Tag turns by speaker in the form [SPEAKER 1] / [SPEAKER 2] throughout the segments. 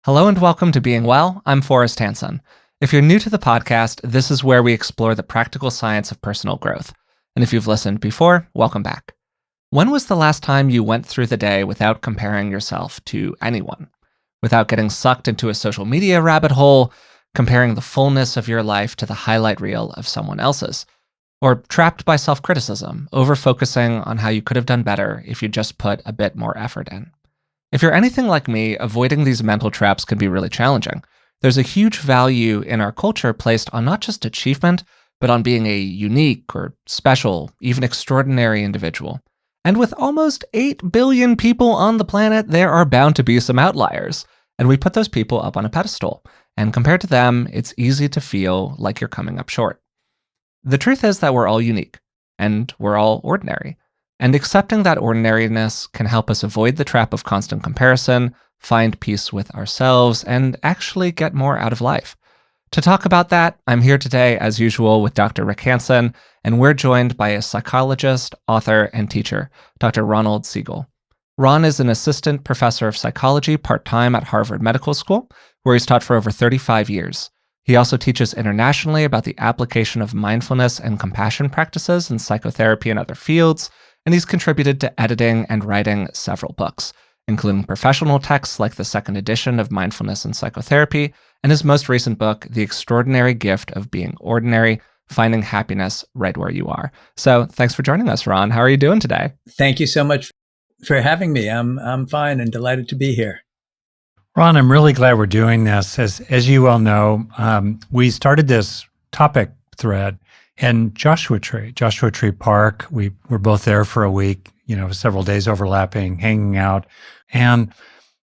[SPEAKER 1] Hello and welcome to Being Well. I'm Forrest Hanson. If you're new to the podcast, this is where we explore the practical science of personal growth. And if you've listened before, welcome back. When was the last time you went through the day without comparing yourself to anyone? Without getting sucked into a social media rabbit hole, comparing the fullness of your life to the highlight reel of someone else's? Or trapped by self-criticism, over-focusing on how you could have done better if you just put a bit more effort in? If you're anything like me, avoiding these mental traps can be really challenging. There's a huge value in our culture placed on not just achievement, but on being a unique or special, even extraordinary individual. And with almost 8 billion people on the planet, there are bound to be some outliers. And we put those people up on a pedestal. And compared to them, it's easy to feel like you're coming up short. The truth is that we're all unique, and we're all ordinary. And accepting that ordinariness can help us avoid the trap of constant comparison, find peace with ourselves, and actually get more out of life. To talk about that, I'm here today, as usual, with Dr. Rick Hanson, and we're joined by a psychologist, author, and teacher, Dr. Ronald Siegel. Ron is an assistant professor of psychology part-time at Harvard Medical School, where he's taught for over 35 years. He also teaches internationally about the application of mindfulness and compassion practices in psychotherapy and other fields, and he's contributed to editing and writing several books, including professional texts like the second edition of Mindfulness and Psychotherapy, and his most recent book, The Extraordinary Gift of Being Ordinary, Finding Happiness Right Where You Are. So thanks for joining us, Ron. How are you doing today?
[SPEAKER 2] Thank you so much for having me. I'm fine and delighted to be here.
[SPEAKER 3] Ron, I'm really glad we're doing this. As you well know, we started this topic thread in Joshua Tree Park. We were both there for a week, several days overlapping, hanging out, and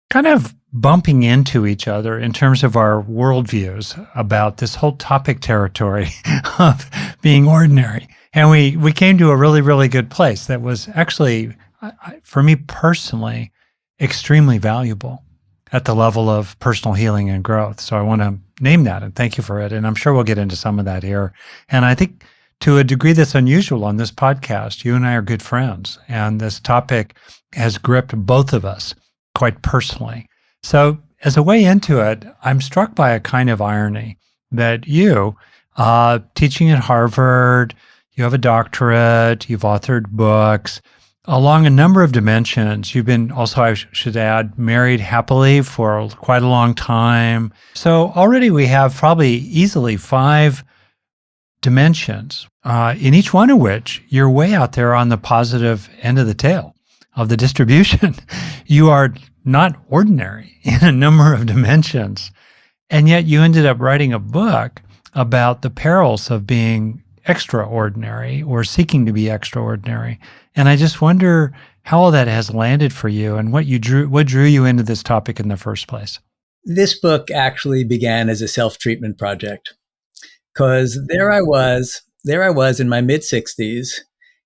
[SPEAKER 3] kind of bumping into each other in terms of our worldviews about this whole topic territory of being ordinary. And we came to a really, really good place that was actually, for me personally, extremely valuable at the level of personal healing and growth. So I want to name that and thank you for it. And I'm sure we'll get into some of that here. And I think to a degree that's unusual on this podcast, you and I are good friends. And this topic has gripped both of us quite personally. So as a way into it, I'm struck by a kind of irony that you, teaching at Harvard, you have a doctorate, you've authored books, along a number of dimensions. You've been also, I should add, married happily for quite a long time. So already we have probably easily 5 dimensions, in each one of which you're way out there on the positive end of the tail of the distribution. You are not ordinary in a number of dimensions. And yet you ended up writing a book about the perils of being extraordinary or seeking to be extraordinary. And I just wonder how all that has landed for you and what drew you into this topic in the first place.
[SPEAKER 2] This book actually began as a self-treatment project because there I was in my mid-60s,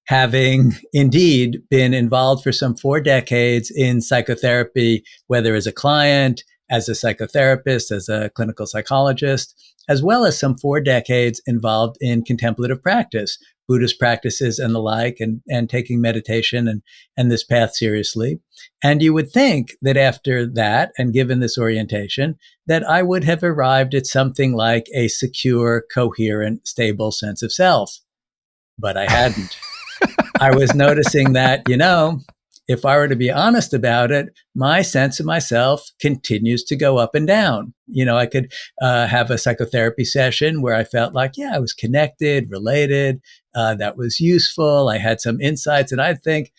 [SPEAKER 2] having indeed been involved for some 4 decades in psychotherapy, whether as a client, as a psychotherapist, as a clinical psychologist, as well as some 4 decades involved in contemplative practice, Buddhist practices and the like, and taking meditation and this path seriously. And you would think that after that, and given this orientation, that I would have arrived at something like a secure, coherent, stable sense of self. But I hadn't. I was noticing that, if I were to be honest about it, my sense of myself continues to go up and down. I could have a psychotherapy session where I felt like, I was connected, related, that was useful. I had some insights, and I'd think,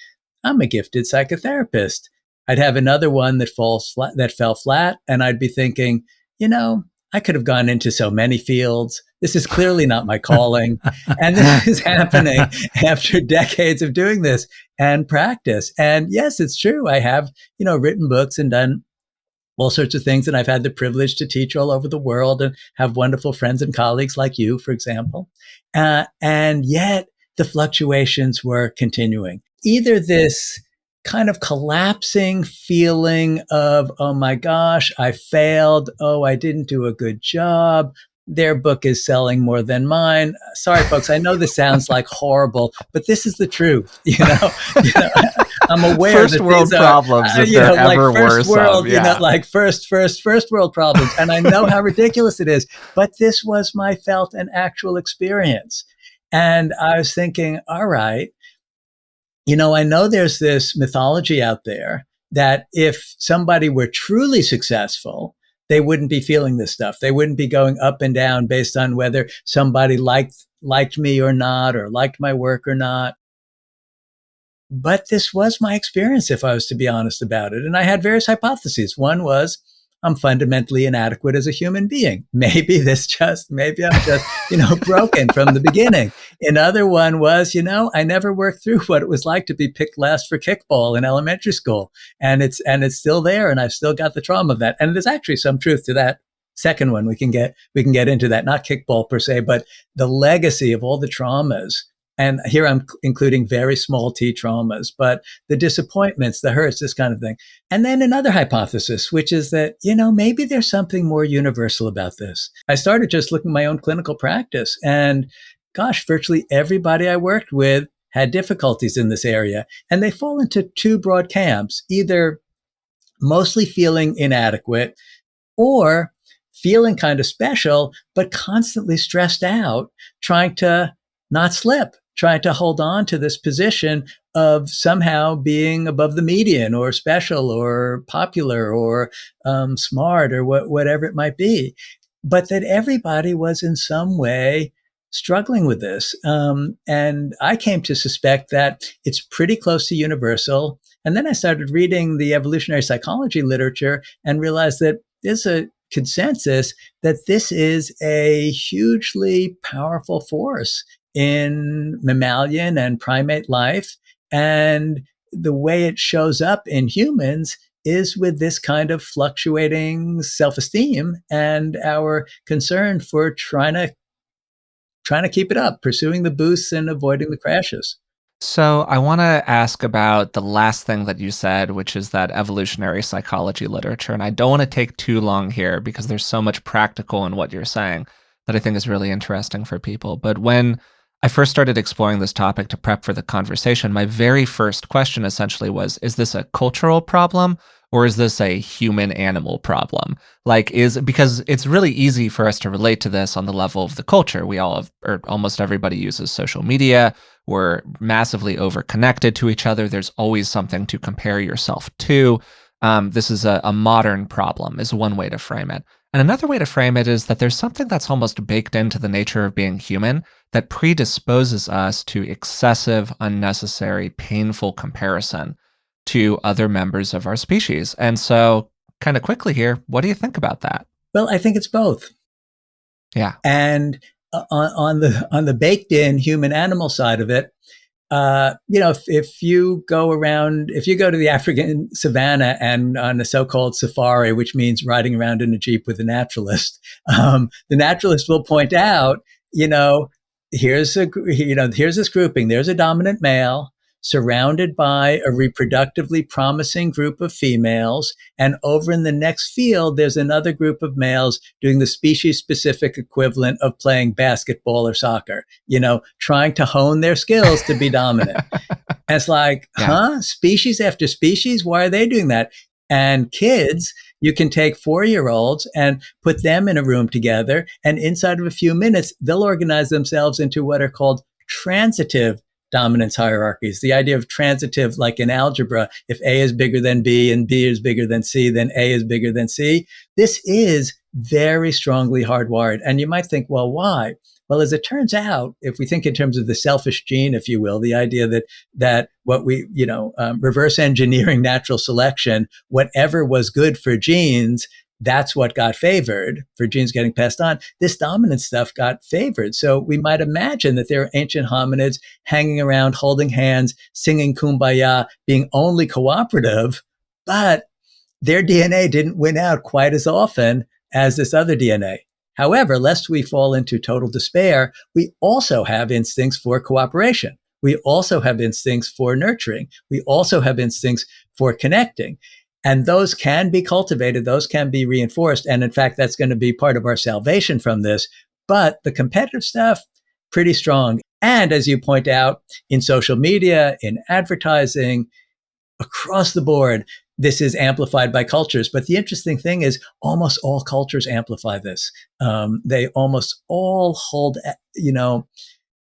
[SPEAKER 2] I'm a gifted psychotherapist. I'd have another one that fell flat, and I'd be thinking, I could have gone into so many fields. This is clearly not my calling. And this is happening after decades of doing this and practice. And yes, it's true. I have, written books and done all sorts of things. And I've had the privilege to teach all over the world and have wonderful friends and colleagues like you, for example. And yet the fluctuations were continuing. Either this kind of collapsing feeling of, oh my gosh, I failed. Oh, I didn't do a good job. Their book is selling more than mine. Sorry, folks. I know this sounds like horrible, but this is the truth. I'm aware
[SPEAKER 1] First
[SPEAKER 2] that
[SPEAKER 1] world
[SPEAKER 2] these are,
[SPEAKER 1] problems, if there
[SPEAKER 2] like
[SPEAKER 1] ever were
[SPEAKER 2] first
[SPEAKER 1] some.
[SPEAKER 2] world,
[SPEAKER 1] Yeah.
[SPEAKER 2] like first world problems. And I know how ridiculous it is, but this was my felt and actual experience. And I was thinking, all right, I know there's this mythology out there that if somebody were truly successful, they wouldn't be feeling this stuff. They wouldn't be going up and down based on whether somebody liked me or not, or liked my work or not. But this was my experience, if I was to be honest about it. And I had various hypotheses. One was I'm fundamentally inadequate as a human being. Maybe I'm just, broken from the beginning. Another one was, I never worked through what it was like to be picked last for kickball in elementary school. And it's still there. And I've still got the trauma of that. And there's actually some truth to that second one. We can get into that, not kickball per se, but the legacy of all the traumas. And here I'm including very small t traumas, but the disappointments, the hurts, this kind of thing. And then another hypothesis, which is that, maybe there's something more universal about this. I started just looking at my own clinical practice, and gosh, virtually everybody I worked with had difficulties in this area. And they fall into two broad camps, either mostly feeling inadequate or feeling kind of special, but constantly stressed out, trying to not slip, trying to hold on to this position of somehow being above the median or special or popular or smart or whatever it might be. But that everybody was in some way struggling with this. And I came to suspect that it's pretty close to universal. And then I started reading the evolutionary psychology literature and realized that there's a consensus that this is a hugely powerful force in mammalian and primate life. And the way it shows up in humans is with this kind of fluctuating self-esteem and our concern for trying to keep it up, pursuing the boosts and avoiding the crashes.
[SPEAKER 1] So I want to ask about the last thing that you said, which is that evolutionary psychology literature. And I don't want to take too long here because there's so much practical in what you're saying that I think is really interesting for people. But when I first started exploring this topic to prep for the conversation, my very first question essentially was, is this a cultural problem or is this a human animal problem? Because it's really easy for us to relate to this on the level of the culture. We all have, or almost everybody uses social media. We're massively over-connected to each other. There's always something to compare yourself to. This is a modern problem, is one way to frame it. And another way to frame it is that there's something that's almost baked into the nature of being human that predisposes us to excessive, unnecessary, painful comparison to other members of our species. And so, kind of quickly here, what do you think about that?
[SPEAKER 2] Well, I think it's both.
[SPEAKER 1] Yeah.
[SPEAKER 2] And on the baked in human animal side of it, if you go to the African savannah and on a so-called safari, which means riding around in a Jeep with a naturalist, the naturalist will point out, here's this grouping. There's a dominant male surrounded by a reproductively promising group of females. And over in the next field, there's another group of males doing the species specific equivalent of playing basketball or soccer, trying to hone their skills to be dominant. And it's like,
[SPEAKER 1] Yeah.
[SPEAKER 2] species after species, why are they doing that? And kids, you can take 4-year-olds and put them in a room together. And inside of a few minutes, they'll organize themselves into what are called transitive dominance hierarchies. The idea of transitive, like in algebra, if A is bigger than B and B is bigger than C, then A is bigger than C. This is very strongly hardwired. And you might think, well, why? Well, as it turns out, if we think in terms of the selfish gene, if you will, the idea that what we, reverse engineering natural selection, whatever was good for genes, that's what got favored for genes getting passed on. This dominant stuff got favored. So we might imagine that there are ancient hominids hanging around, holding hands, singing Kumbaya, being only cooperative, but their DNA didn't win out quite as often as this other DNA. However, lest we fall into total despair, we also have instincts for cooperation. We also have instincts for nurturing. We also have instincts for connecting. And those can be cultivated, those can be reinforced. And in fact, that's going to be part of our salvation from this. But the competitive stuff, pretty strong. And as you point out, in social media, in advertising, across the board, this is amplified by cultures. But the interesting thing is almost all cultures amplify this. They almost all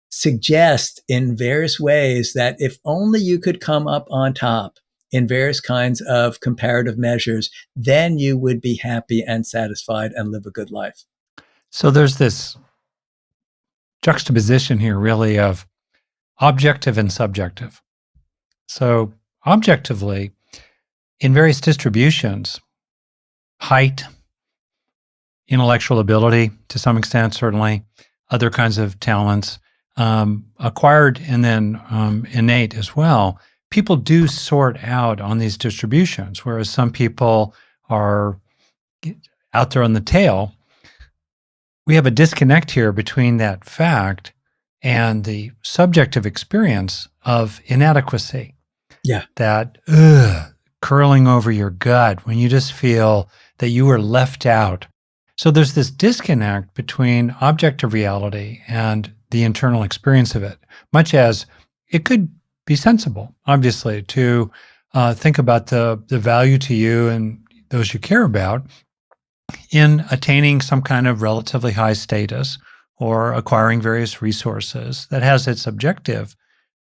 [SPEAKER 2] suggest in various ways that if only you could come up on top in various kinds of comparative measures, then you would be happy and satisfied and live a good life.
[SPEAKER 3] So there's this juxtaposition here, really, of objective and subjective. So objectively, in various distributions, height, intellectual ability, to some extent, certainly, other kinds of talents, acquired and then innate as well, people do sort out on these distributions, whereas some people are out there on the tail. We have a disconnect here between that fact and the subjective experience of inadequacy.
[SPEAKER 2] Yeah.
[SPEAKER 3] That curling over your gut when you just feel that you were left out. So there's this disconnect between objective reality and the internal experience of it, much as it could be sensible, obviously, to think about the value to you and those you care about in attaining some kind of relatively high status or acquiring various resources that has its objective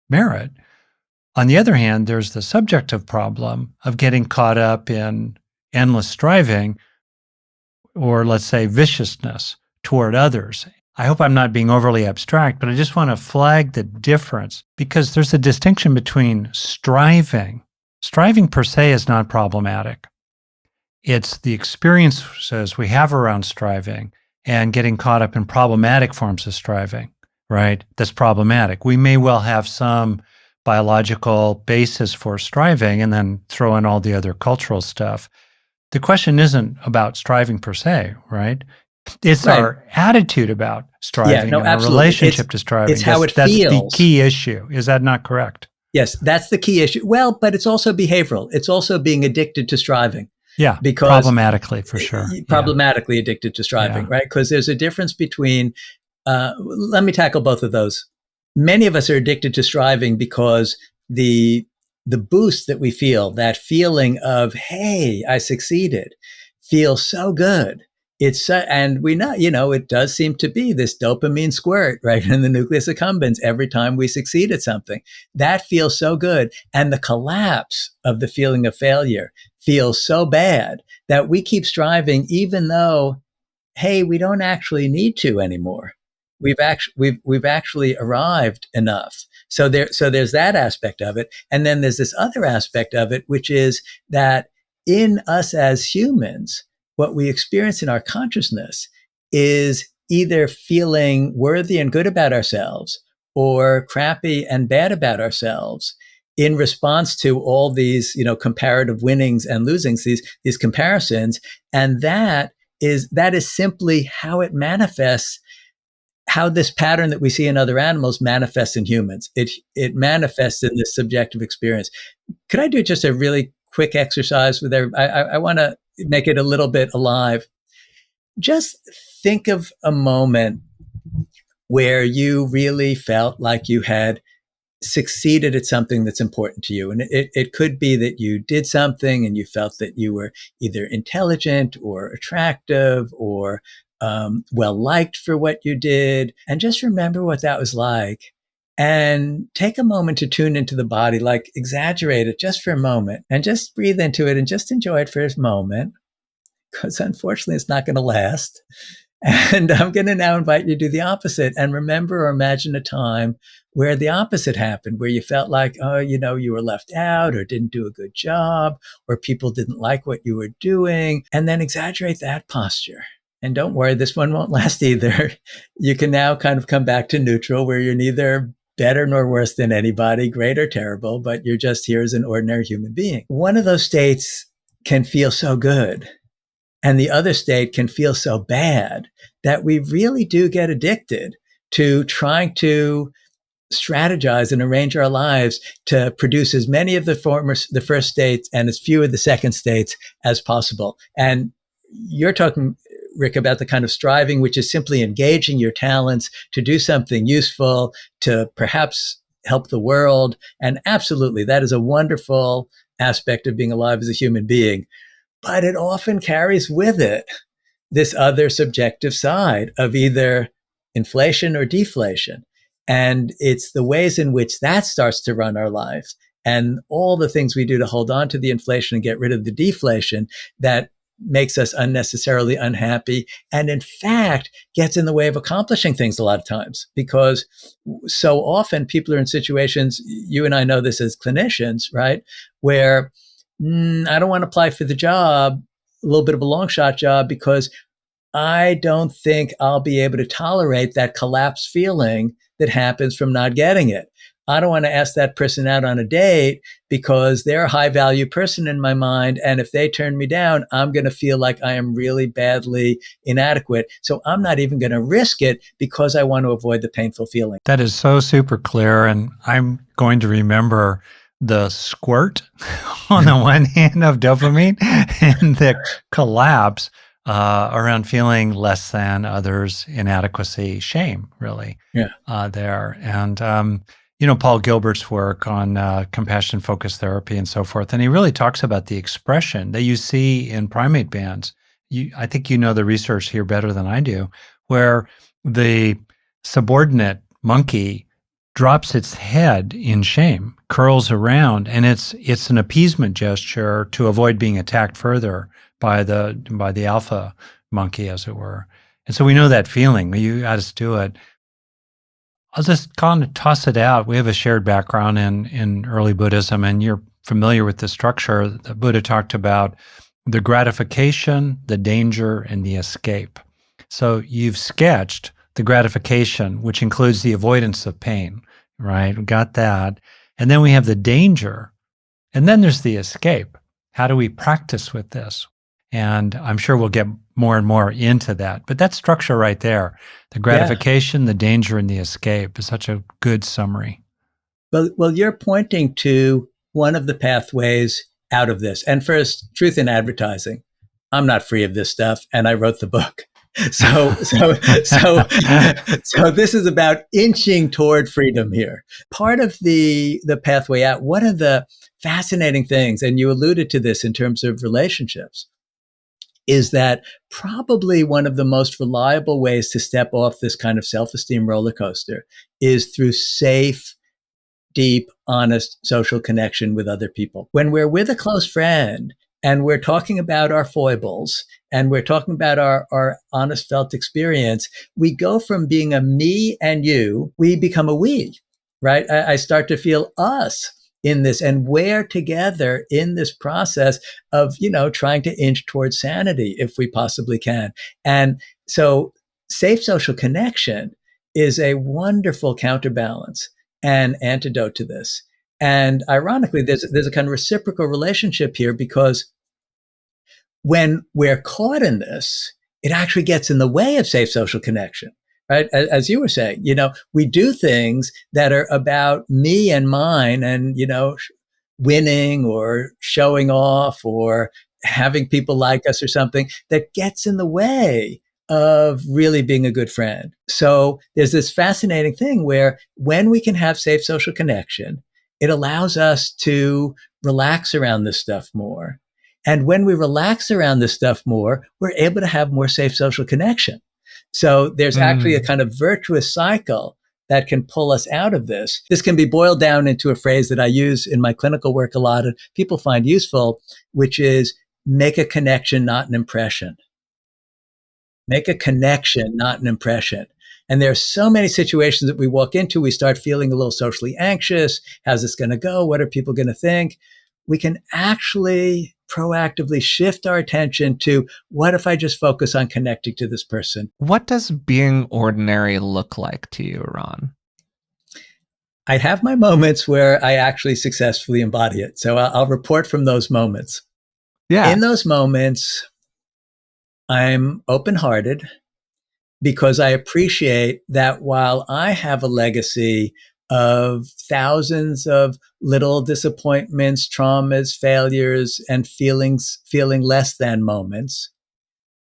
[SPEAKER 3] merit. On the other hand, there's the subjective problem of getting caught up in endless striving or, let's say, viciousness toward others. I hope I'm not being overly abstract, but I just want to flag the difference because there's a distinction between striving. Striving per se is not problematic. It's the experiences we have around striving and getting caught up in problematic forms of striving, right? That's problematic. We may well have some biological basis for striving and then throw in all the other cultural stuff. The question isn't about striving per se, right? It's
[SPEAKER 2] right.
[SPEAKER 3] Our attitude about striving and our relationship to striving.
[SPEAKER 2] It's how it
[SPEAKER 3] that's
[SPEAKER 2] feels.
[SPEAKER 3] The key issue. Is that not correct?
[SPEAKER 2] Yes, that's the key issue. Well, but it's also behavioral. It's also being addicted to striving.
[SPEAKER 3] Yeah,
[SPEAKER 2] because
[SPEAKER 3] problematically, for sure.
[SPEAKER 2] Problematically addicted to striving, right? Because there's a difference between, let me tackle both of those. Many of us are addicted to striving because the boost that we feel, that feeling of, hey, I succeeded, feels so good. And we know, it does seem to be this dopamine squirt right in the nucleus accumbens every time we succeed at something. That feels so good. And the collapse of the feeling of failure feels so bad that we keep striving, even though, hey, we don't actually need to anymore. We've actually arrived enough. So there's that aspect of it. And then there's this other aspect of it, which is that in us as humans, what we experience in our consciousness is either feeling worthy and good about ourselves or crappy and bad about ourselves in response to all these, comparative winnings and losings, these comparisons. And that is simply how it manifests, how this pattern that we see in other animals manifests in humans. It manifests in this subjective experience. Could I do just a really quick exercise with everybody? I want to make it a little bit alive. Just think of a moment where you really felt like you had succeeded at something that's important to you. And it could be that you did something and you felt that you were either intelligent or attractive or well liked for what you did. And just remember what that was like. And take a moment to tune into the body, like exaggerate it just for a moment and just breathe into it and just enjoy it for a moment, because unfortunately it's not going to last. And I'm going to now invite you to do the opposite and remember or imagine a time where the opposite happened, where you felt like, you were left out or didn't do a good job or people didn't like what you were doing. And then exaggerate that posture. And don't worry, this one won't last either. You can now kind of come back to neutral, where you're neither better nor worse than anybody, great or terrible, but you're just here as an ordinary human being. One of those states can feel so good, and the other state can feel so bad that we really do get addicted to trying to strategize and arrange our lives to produce as many of the first states and as few of the second states as possible. And you're talking, Rick, about the kind of striving, which is simply engaging your talents to do something useful, to perhaps help the world. And absolutely, that is a wonderful aspect of being alive as a human being, but it often carries with it this other subjective side of either inflation or deflation. And it's the ways in which that starts to run our life and all the things we do to hold on to the inflation and get rid of the deflation that makes us unnecessarily unhappy. And in fact, gets in the way of accomplishing things a lot of times, because so often people are in situations, you and I know this as clinicians, right? Where I don't want to apply for the job, a little bit of a long shot job, because I don't think I'll be able to tolerate that collapse feeling that happens from not getting it. I don't want to ask that person out on a date because they're a high value person in my mind. And if they turn me down, I'm going to feel like I am really badly inadequate. So I'm not even going to risk it because I want to avoid the painful feeling.
[SPEAKER 3] That is so super clear. And I'm going to remember the squirt on the one hand of dopamine and the collapse around feeling less than others, inadequacy, shame, really, there. And, Paul Gilbert's work on compassion-focused therapy and so forth, and he really talks about the expression that you see in primate bands. I think you know the research here better than I do, where the subordinate monkey drops its head in shame, curls around, and it's an appeasement gesture to avoid being attacked further by the alpha monkey, as it were. And so we know that feeling. You got us do it. I'll just kind of toss it out. We have a shared background in early Buddhism, and you're familiar with the structure. The Buddha talked about the gratification, the danger, and the escape. So you've sketched the gratification, which includes the avoidance of pain, right? We got that. And then we have the danger. And then there's the escape. How do we practice with this? And I'm sure we'll get more and more into that. But that structure right there, the gratification, the danger, and the escape is such a good summary.
[SPEAKER 2] Well, you're pointing to one of the pathways out of this. And first, truth in advertising. I'm not free of this stuff, and I wrote the book. So this is about inching toward freedom here. Part of the pathway out, one of the fascinating things, and you alluded to this in terms of relationships, is that probably one of the most reliable ways to step off this kind of self-esteem roller coaster is through safe, deep, honest social connection with other people. When we're with a close friend and we're talking about our foibles and we're talking about our honest felt experience, we go from being a me and you, we become a we, right? I start to feel us in this, and we're together in this process of, trying to inch towards sanity if we possibly can. And so safe social connection is a wonderful counterbalance and antidote to this. And ironically, there's a kind of reciprocal relationship here, because when we're caught in this, it actually gets in the way of safe social connection. Right. As you were saying, we do things that are about me and mine and, winning or showing off or having people like us or something that gets in the way of really being a good friend. So there's this fascinating thing where when we can have safe social connection, it allows us to relax around this stuff more. And when we relax around this stuff more, we're able to have more safe social connection. So there's actually a kind of virtuous cycle that can pull us out of this. This can be boiled down into a phrase that I use in my clinical work a lot and people find useful, which is make a connection, not an impression. Make a connection, not an impression. And there are so many situations that we walk into, we start feeling a little socially anxious. How's this going to go? What are people going to think? We can actually proactively shift our attention to, what if I just focus on connecting to this person?
[SPEAKER 1] What does being ordinary look like to you, Ron?
[SPEAKER 2] I have my moments where I actually successfully embody it. So I'll report from those moments.
[SPEAKER 1] Yeah.
[SPEAKER 2] In those moments, I'm open-hearted because I appreciate that while I have a legacy of thousands of little disappointments, traumas, failures, and feeling less than moments,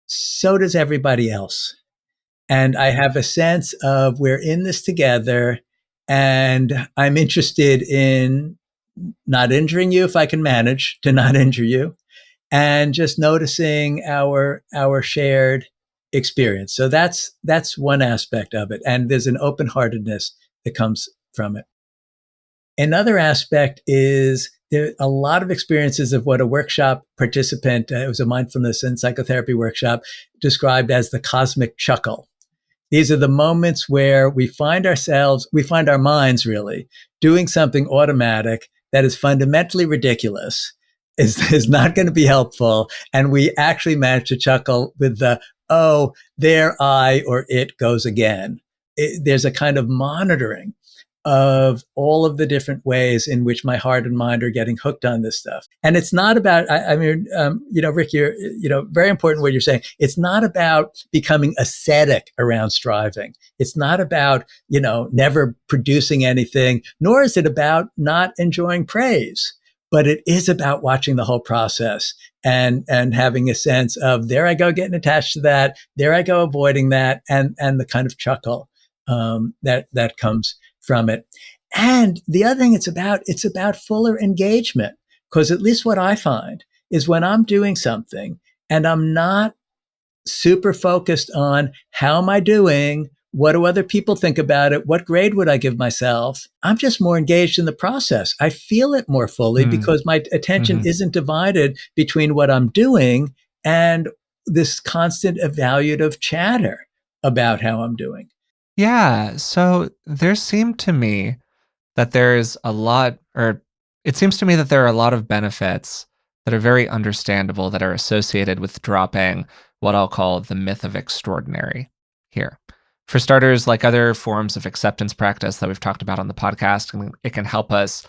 [SPEAKER 2] so does everybody else. And I have a sense of we're in this together, and I'm interested in not injuring you if I can manage to not injure you, and just noticing our shared experience. So that's one aspect of it, and there's an open-heartedness that comes from it. Another aspect is there are a lot of experiences of what a workshop participant, it was a mindfulness and psychotherapy workshop, described as the cosmic chuckle. These are the moments where we find our minds really doing something automatic that is fundamentally ridiculous, is not going to be helpful. And we actually manage to chuckle with the, oh, there I or it goes again. There's a kind of monitoring of all of the different ways in which my heart and mind are getting hooked on this stuff. And it's not about, Rick, very important what you're saying. It's not about becoming ascetic around striving. It's not about, never producing anything, nor is it about not enjoying praise. But it is about watching the whole process and having a sense of, there I go getting attached to that, there I go avoiding that, and the kind of chuckle that comes from it. And the other thing it's about fuller engagement. Because at least what I find is when I'm doing something and I'm not super focused on how am I doing, what do other people think about it, what grade would I give myself, I'm just more engaged in the process. I feel it more fully because my attention isn't divided between what I'm doing and this constant evaluative chatter about how I'm doing.
[SPEAKER 1] Yeah. So there seemed to me that there's a lot, or it seems to me that there are a lot of benefits that are very understandable that are associated with dropping what I'll call the myth of extraordinary here. For starters, like other forms of acceptance practice that we've talked about on the podcast, it can help us,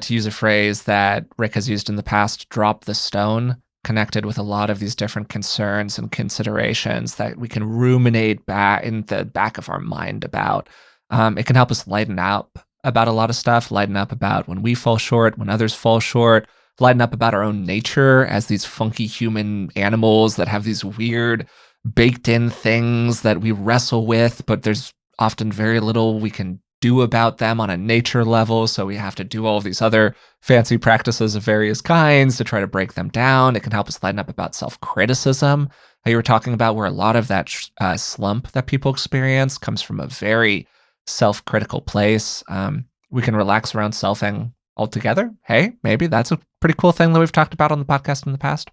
[SPEAKER 1] to use a phrase that Rick has used in the past, drop the stone, connected with a lot of these different concerns and considerations that we can ruminate back in the back of our mind about. It can help us lighten up about a lot of stuff, lighten up about when we fall short, when others fall short, lighten up about our own nature as these funky human animals that have these weird baked in things that we wrestle with, but there's often very little we can do about them on a nature level. So we have to do all of these other fancy practices of various kinds to try to break them down. It can help us lighten up about self-criticism, how you were talking about, where a lot of that slump that people experience comes from a very self-critical place. We can relax around selfing altogether. Hey, maybe that's a pretty cool thing that we've talked about on the podcast in the past.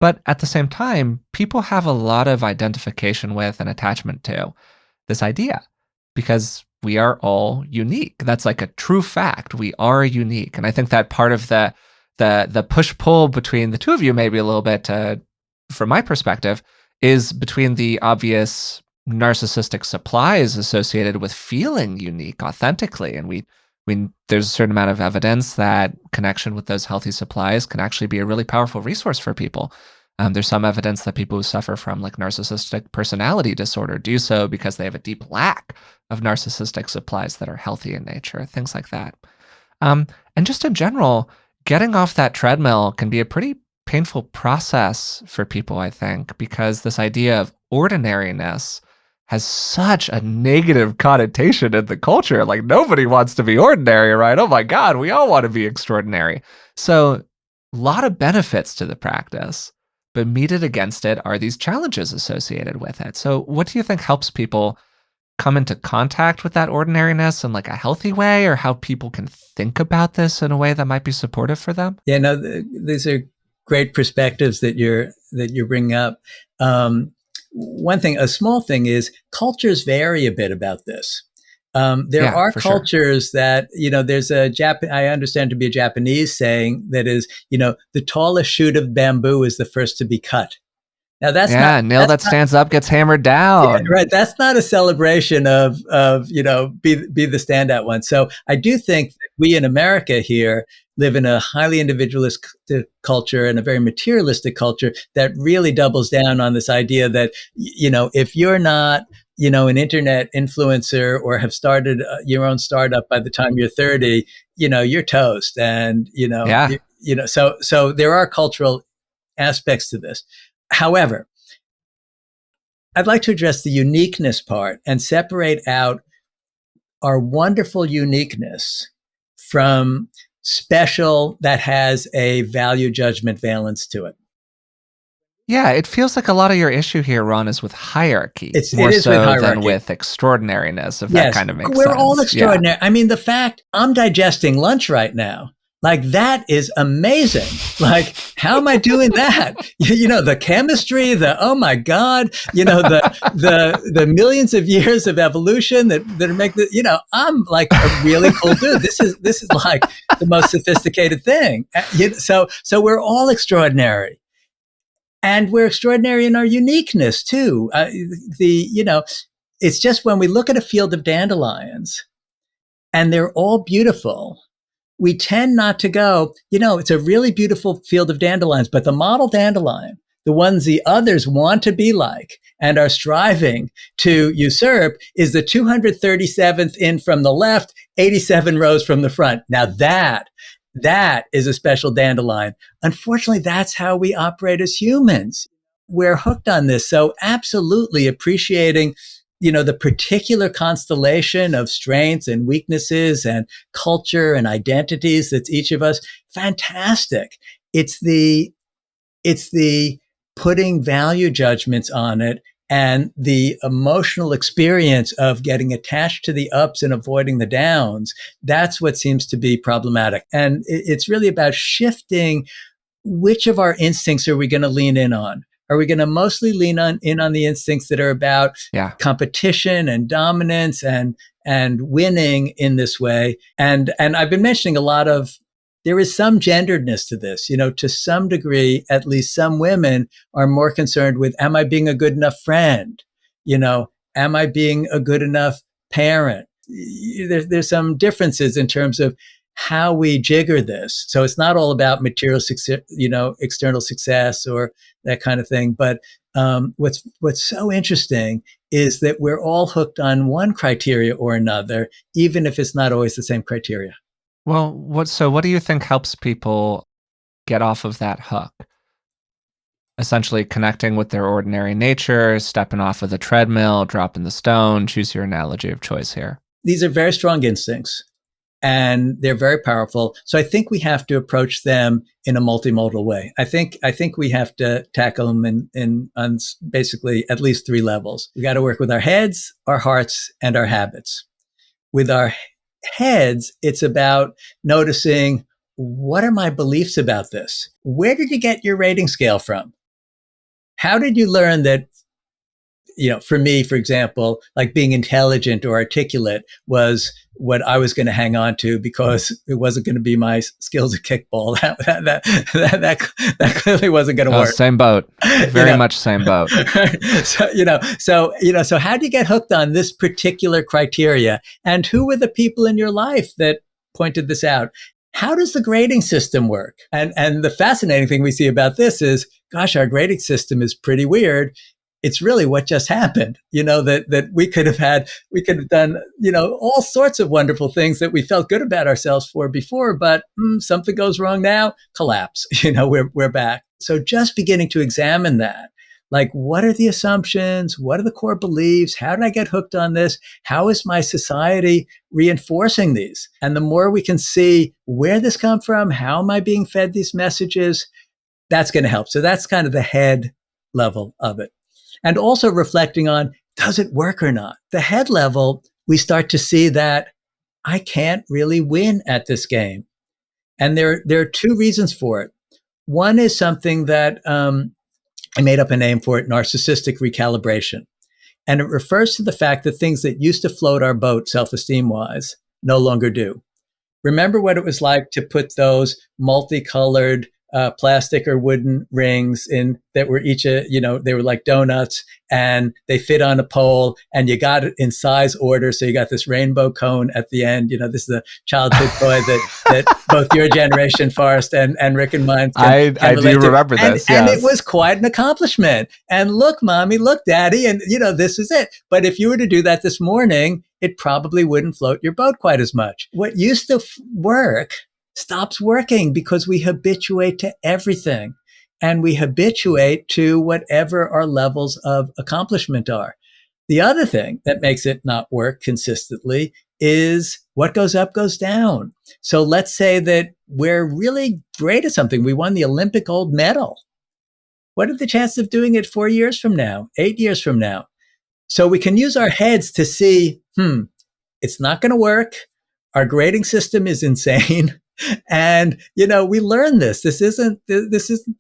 [SPEAKER 1] But at the same time, people have a lot of identification with and attachment to this idea because we are all unique. That's like a true fact. We are unique. And I think that part of the push-pull between the two of you, maybe a little bit, from my perspective, is between the obvious narcissistic supplies associated with feeling unique authentically. And there's a certain amount of evidence that connection with those healthy supplies can actually be a really powerful resource for people. There's some evidence that people who suffer from like narcissistic personality disorder do so because they have a deep lack of narcissistic supplies that are healthy in nature, things like that. And just in general, getting off that treadmill can be a pretty painful process for people, I think, because this idea of ordinariness has such a negative connotation in the culture. Like nobody wants to be ordinary, right? Oh my God, we all want to be extraordinary. So a lot of benefits to the practice, but meted against it are these challenges associated with it. So what do you think helps people come into contact with that ordinariness in like a healthy way, or how people can think about this in a way that might be supportive for them?
[SPEAKER 2] Yeah, no, these are great perspectives that you're bringing up. One thing, a small thing, is cultures vary a bit about this. There are cultures that, there's I understand to be a Japanese saying that is, the tallest shoot of bamboo is the first to be cut. Now
[SPEAKER 1] nail that stands up gets hammered down.
[SPEAKER 2] Yeah, right. That's not a celebration of be the standout one. So I do think that we in America here live in a highly individualistic culture and a very materialistic culture that really doubles down on this idea that, if you're not, an internet influencer or have started your own startup by the time you're 30, you're toast. And, so there are cultural aspects to this. However, I'd like to address the uniqueness part and separate out our wonderful uniqueness from special that has a value judgment valence to it.
[SPEAKER 1] Yeah, it feels like a lot of your issue here, Ron, is with hierarchy,
[SPEAKER 2] It
[SPEAKER 1] more
[SPEAKER 2] is with
[SPEAKER 1] so than
[SPEAKER 2] hierarchy.
[SPEAKER 1] with extraordinariness, if that
[SPEAKER 2] Yes,
[SPEAKER 1] kind of makes
[SPEAKER 2] we're
[SPEAKER 1] sense.
[SPEAKER 2] all
[SPEAKER 1] Yeah.
[SPEAKER 2] extraordinary. I mean, the fact I'm digesting lunch right now, like that is amazing. Like, how am I doing that? You know, the chemistry, oh my God, you know, the millions of years of evolution that are making, you know, I'm like a really cool dude. This is like the most sophisticated thing. So we're all extraordinary. And we're extraordinary in our uniqueness too. It's just when we look at a field of dandelions and they're all beautiful, we tend not to go, you know, it's a really beautiful field of dandelions, but the model dandelion, the ones the others want to be like and are striving to usurp, is the 237th in from the left, 87 rows from the front. Now that is a special dandelion. Unfortunately, that's how we operate as humans. We're hooked on this. So absolutely appreciating, you know, the particular constellation of strengths and weaknesses and culture and identities that's each of us. Fantastic. It's the putting value judgments on it and the emotional experience of getting attached to the ups and avoiding the downs. That's what seems to be problematic. And it's really about shifting which of our instincts are we going to lean in on? Are we going to mostly lean in on the instincts that are about competition and dominance and winning in this way? And I've been mentioning a lot of, there is some genderedness to this, you know, to some degree. At least some women are more concerned with, am I being a good enough friend? You know, am I being a good enough parent? There's some differences in terms of how we jigger this. So it's not all about material success, you know, external success or that kind of thing. But what's so interesting is that we're all hooked on one criteria or another, even if it's not always the same criteria.
[SPEAKER 1] Well, what do you think helps people get off of that hook? Essentially connecting with their ordinary nature, stepping off of the treadmill, dropping the stone. Choose your analogy of choice here.
[SPEAKER 2] These are very strong instincts and they're very powerful. So I think we have to approach them in a multimodal way. I think we have to tackle them on basically at least three levels. We got to work with our heads, our hearts, and our habits. With our heads, it's about noticing, what are my beliefs about this? Where did you get your rating scale from? How did you learn that, you know, for me, for example, like being intelligent or articulate was what I was going to hang on to because it wasn't going to be my skills at kickball. That clearly wasn't going to work.
[SPEAKER 1] Same boat. Very much same boat.
[SPEAKER 2] So how do you get hooked on this particular criteria? And who were the people in your life that pointed this out? How does the grading system work? And the fascinating thing we see about this is, gosh, our grading system is pretty weird. It's really what just happened, you know, that we could have done, you know, all sorts of wonderful things that we felt good about ourselves for before, but something goes wrong now, collapse, you know, we're back. So just beginning to examine that, like, what are the assumptions? What are the core beliefs? How did I get hooked on this? How is my society reinforcing these? And the more we can see where this come from, how am I being fed these messages? That's going to help. So that's kind of the head level of it. And also reflecting on, does it work or not? The head level, we start to see that I can't really win at this game. And there are two reasons for it. One is something that I made up a name for it, narcissistic recalibration. And it refers to the fact that things that used to float our boat, self-esteem wise, no longer do. Remember what it was like to put those multicolored plastic or wooden rings in that were each, they were like donuts and they fit on a pole and you got it in size order. So you got this rainbow cone at the end. You know, this is a childhood toy that both your generation, Forrest, and Rick and mine can
[SPEAKER 1] I do remember this.
[SPEAKER 2] And it was quite an accomplishment. And look, mommy, look, daddy, and you know, this is it. But if you were to do that this morning, it probably wouldn't float your boat quite as much. What used to work stops working because we habituate to everything and we habituate to whatever our levels of accomplishment are. The other thing that makes it not work consistently is What goes up goes down. So let's say that we're really great at something. We won the Olympic gold medal. What are the chances of doing it 4 years from now, 8 years from now? So we can use our heads to see, it's not going to work. Our grading system is insane. And, we learn this. This isn't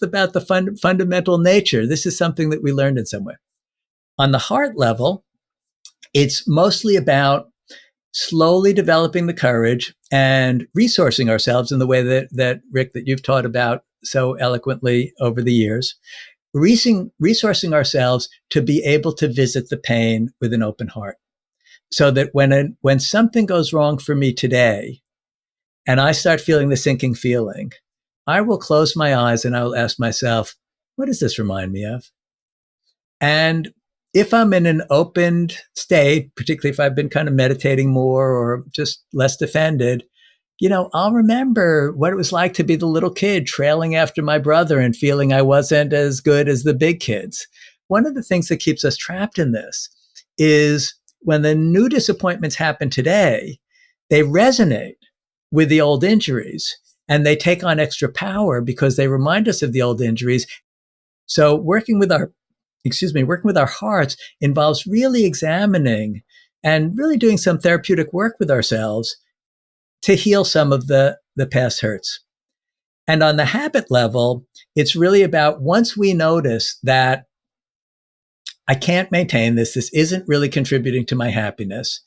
[SPEAKER 2] about the fundamental nature. This is something that we learned in some way. On the heart level, it's mostly about slowly developing the courage and resourcing ourselves in the way that Rick, that you've taught about so eloquently over the years, resourcing ourselves to be able to visit the pain with an open heart. So that when something goes wrong for me today, and I start feeling the sinking feeling, I will close my eyes and I will ask myself, what does this remind me of? And if I'm in an opened state, particularly if I've been kind of meditating more or just less defended, I'll remember what it was like to be the little kid trailing after my brother and feeling I wasn't as good as the big kids. One of the things that keeps us trapped in this is when the new disappointments happen today, they resonate with the old injuries and they take on extra power because they remind us of the old injuries. So working with our hearts involves really examining and really doing some therapeutic work with ourselves to heal some of the past hurts. And on the habit level, it's really about once we notice that I can't maintain this isn't really contributing to my happiness,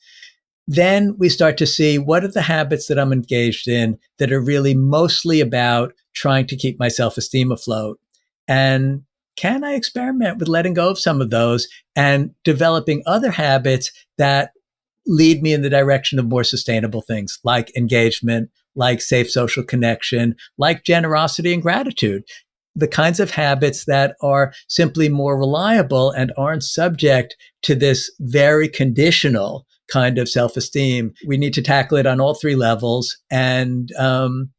[SPEAKER 2] then we start to see what are the habits that I'm engaged in that are really mostly about trying to keep my self-esteem afloat. And can I experiment with letting go of some of those and developing other habits that lead me in the direction of more sustainable things like engagement, like safe social connection, like generosity and gratitude, the kinds of habits that are simply more reliable and aren't subject to this very conditional kind of self-esteem. We need to tackle it on all three levels and, and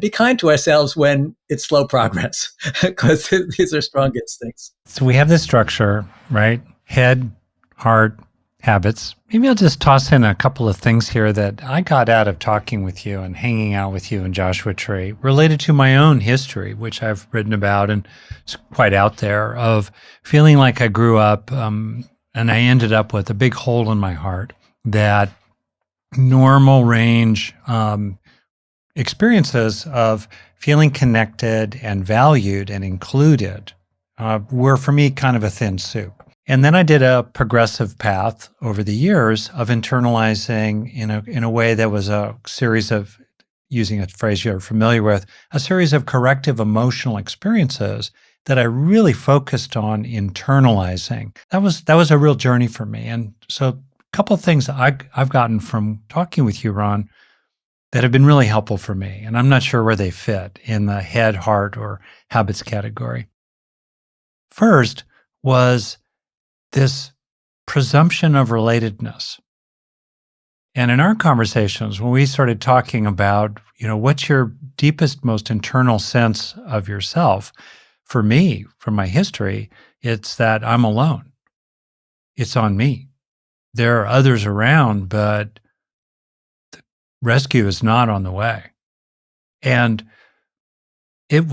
[SPEAKER 2] be kind to ourselves when it's slow progress because these are strong instincts.
[SPEAKER 3] So we have this structure, right? Head, heart, habits. Maybe I'll just toss in a couple of things here that I got out of talking with you and hanging out with you in Joshua Tree related to my own history, which I've written about and it's quite out there, of feeling like I grew up and I ended up with a big hole in my heart that normal range experiences of feeling connected and valued and included were for me kind of a thin soup. And then I did a progressive path over the years of internalizing in a way that was a series of, using a phrase you're familiar with, a series of corrective emotional experiences that I really focused on internalizing. That was a real journey for me. And so a couple of things I've gotten from talking with you, Ron, that have been really helpful for me. And I'm not sure where they fit in the head, heart, or habits category. First was this presumption of relatedness. And in our conversations, when we started talking about, what's your deepest, most internal sense of yourself, for me, from my history, it's that I'm alone. It's on me. There are others around, but the rescue is not on the way. And it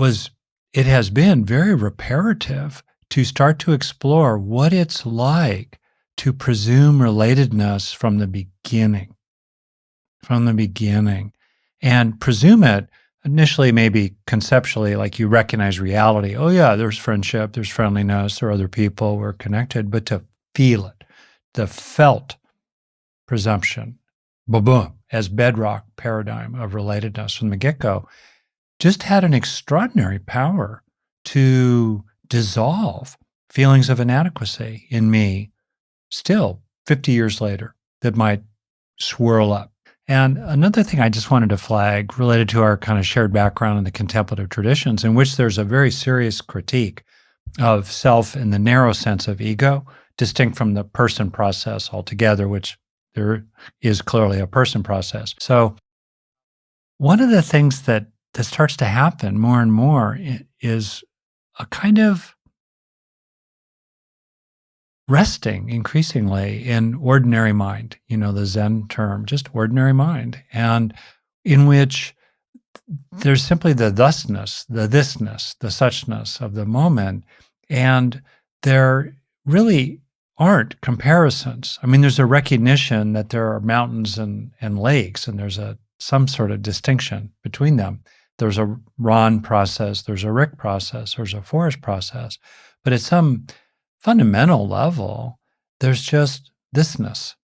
[SPEAKER 3] has been very reparative to start to explore what it's like to presume relatedness from the beginning. And presume it initially, maybe conceptually, like you recognize reality. Oh yeah, there's friendship, there's friendliness, there are other people, we're connected, but to feel it, the felt presumption, boom, as bedrock paradigm of relatedness from the get-go, just had an extraordinary power to dissolve feelings of inadequacy in me still 50 years later that might swirl up. And another thing I just wanted to flag related to our kind of shared background in the contemplative traditions, in which there's a very serious critique of self in the narrow sense of ego, distinct from the person process altogether, which there is clearly a person process. So one of the things that starts to happen more and more is a kind of resting increasingly in ordinary mind, the Zen term, just ordinary mind, and in which there's simply the thusness, the thisness, the suchness of the moment. And there really aren't comparisons. I mean, there's a recognition that there are mountains and lakes, and there's some sort of distinction between them. There's a Ron process, there's a Rick process, there's a Forrest process. But at some fundamental level, there's just thisness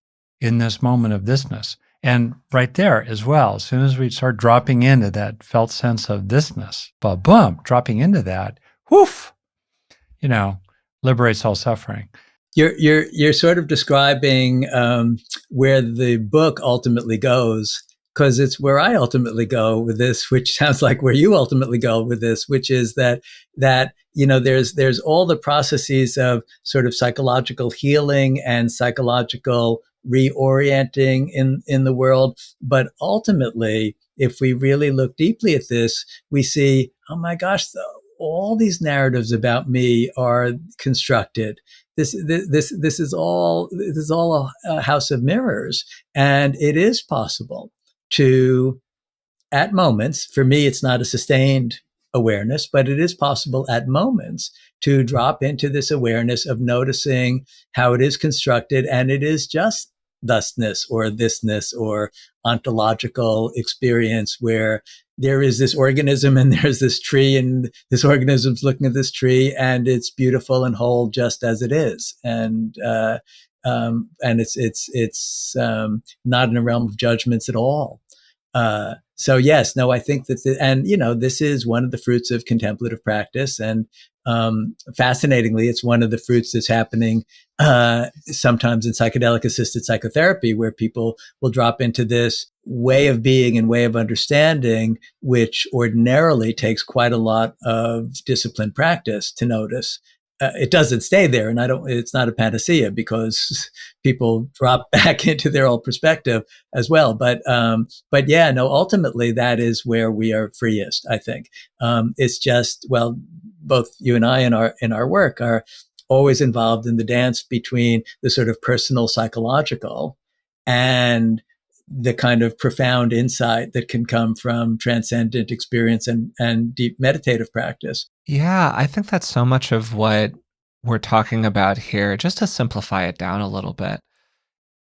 [SPEAKER 3] in this moment of thisness. And right there as well, as soon as we start dropping into that felt sense of thisness, dropping into that, whoof, liberates all suffering.
[SPEAKER 2] You're sort of describing where the book ultimately goes, because it's where I ultimately go with this, which sounds like where you ultimately go with this, which is that there's all the processes of sort of psychological healing and psychological reorienting in the world, but ultimately, if we really look deeply at this, we see, oh my gosh, all these narratives about me are constructed. This is all a house of mirrors, and it is possible to, at moments, for me, it's not a sustained awareness, but it is possible at moments to drop into this awareness of noticing how it is constructed, and it is just thusness or thisness or ontological experience where there is this organism and there's this tree, and this organism's looking at this tree, and it's beautiful and whole just as it is, and it's not in a realm of judgments at all. So yes, no, I think that, this is one of the fruits of contemplative practice, and fascinatingly, it's one of the fruits that's happening sometimes in psychedelic assisted psychotherapy, where people will drop into this way of being and way of understanding, which ordinarily takes quite a lot of disciplined practice to notice. It doesn't stay there, and it's not a panacea, because people drop back into their old perspective as well. But yeah, no, ultimately that is where we are freest, I think. It's just, well, both you and I in our work are always involved in the dance between the sort of personal psychological and the kind of profound insight that can come from transcendent experience and deep meditative practice.
[SPEAKER 1] Yeah, I think that's so much of what we're talking about here, just to simplify it down a little bit,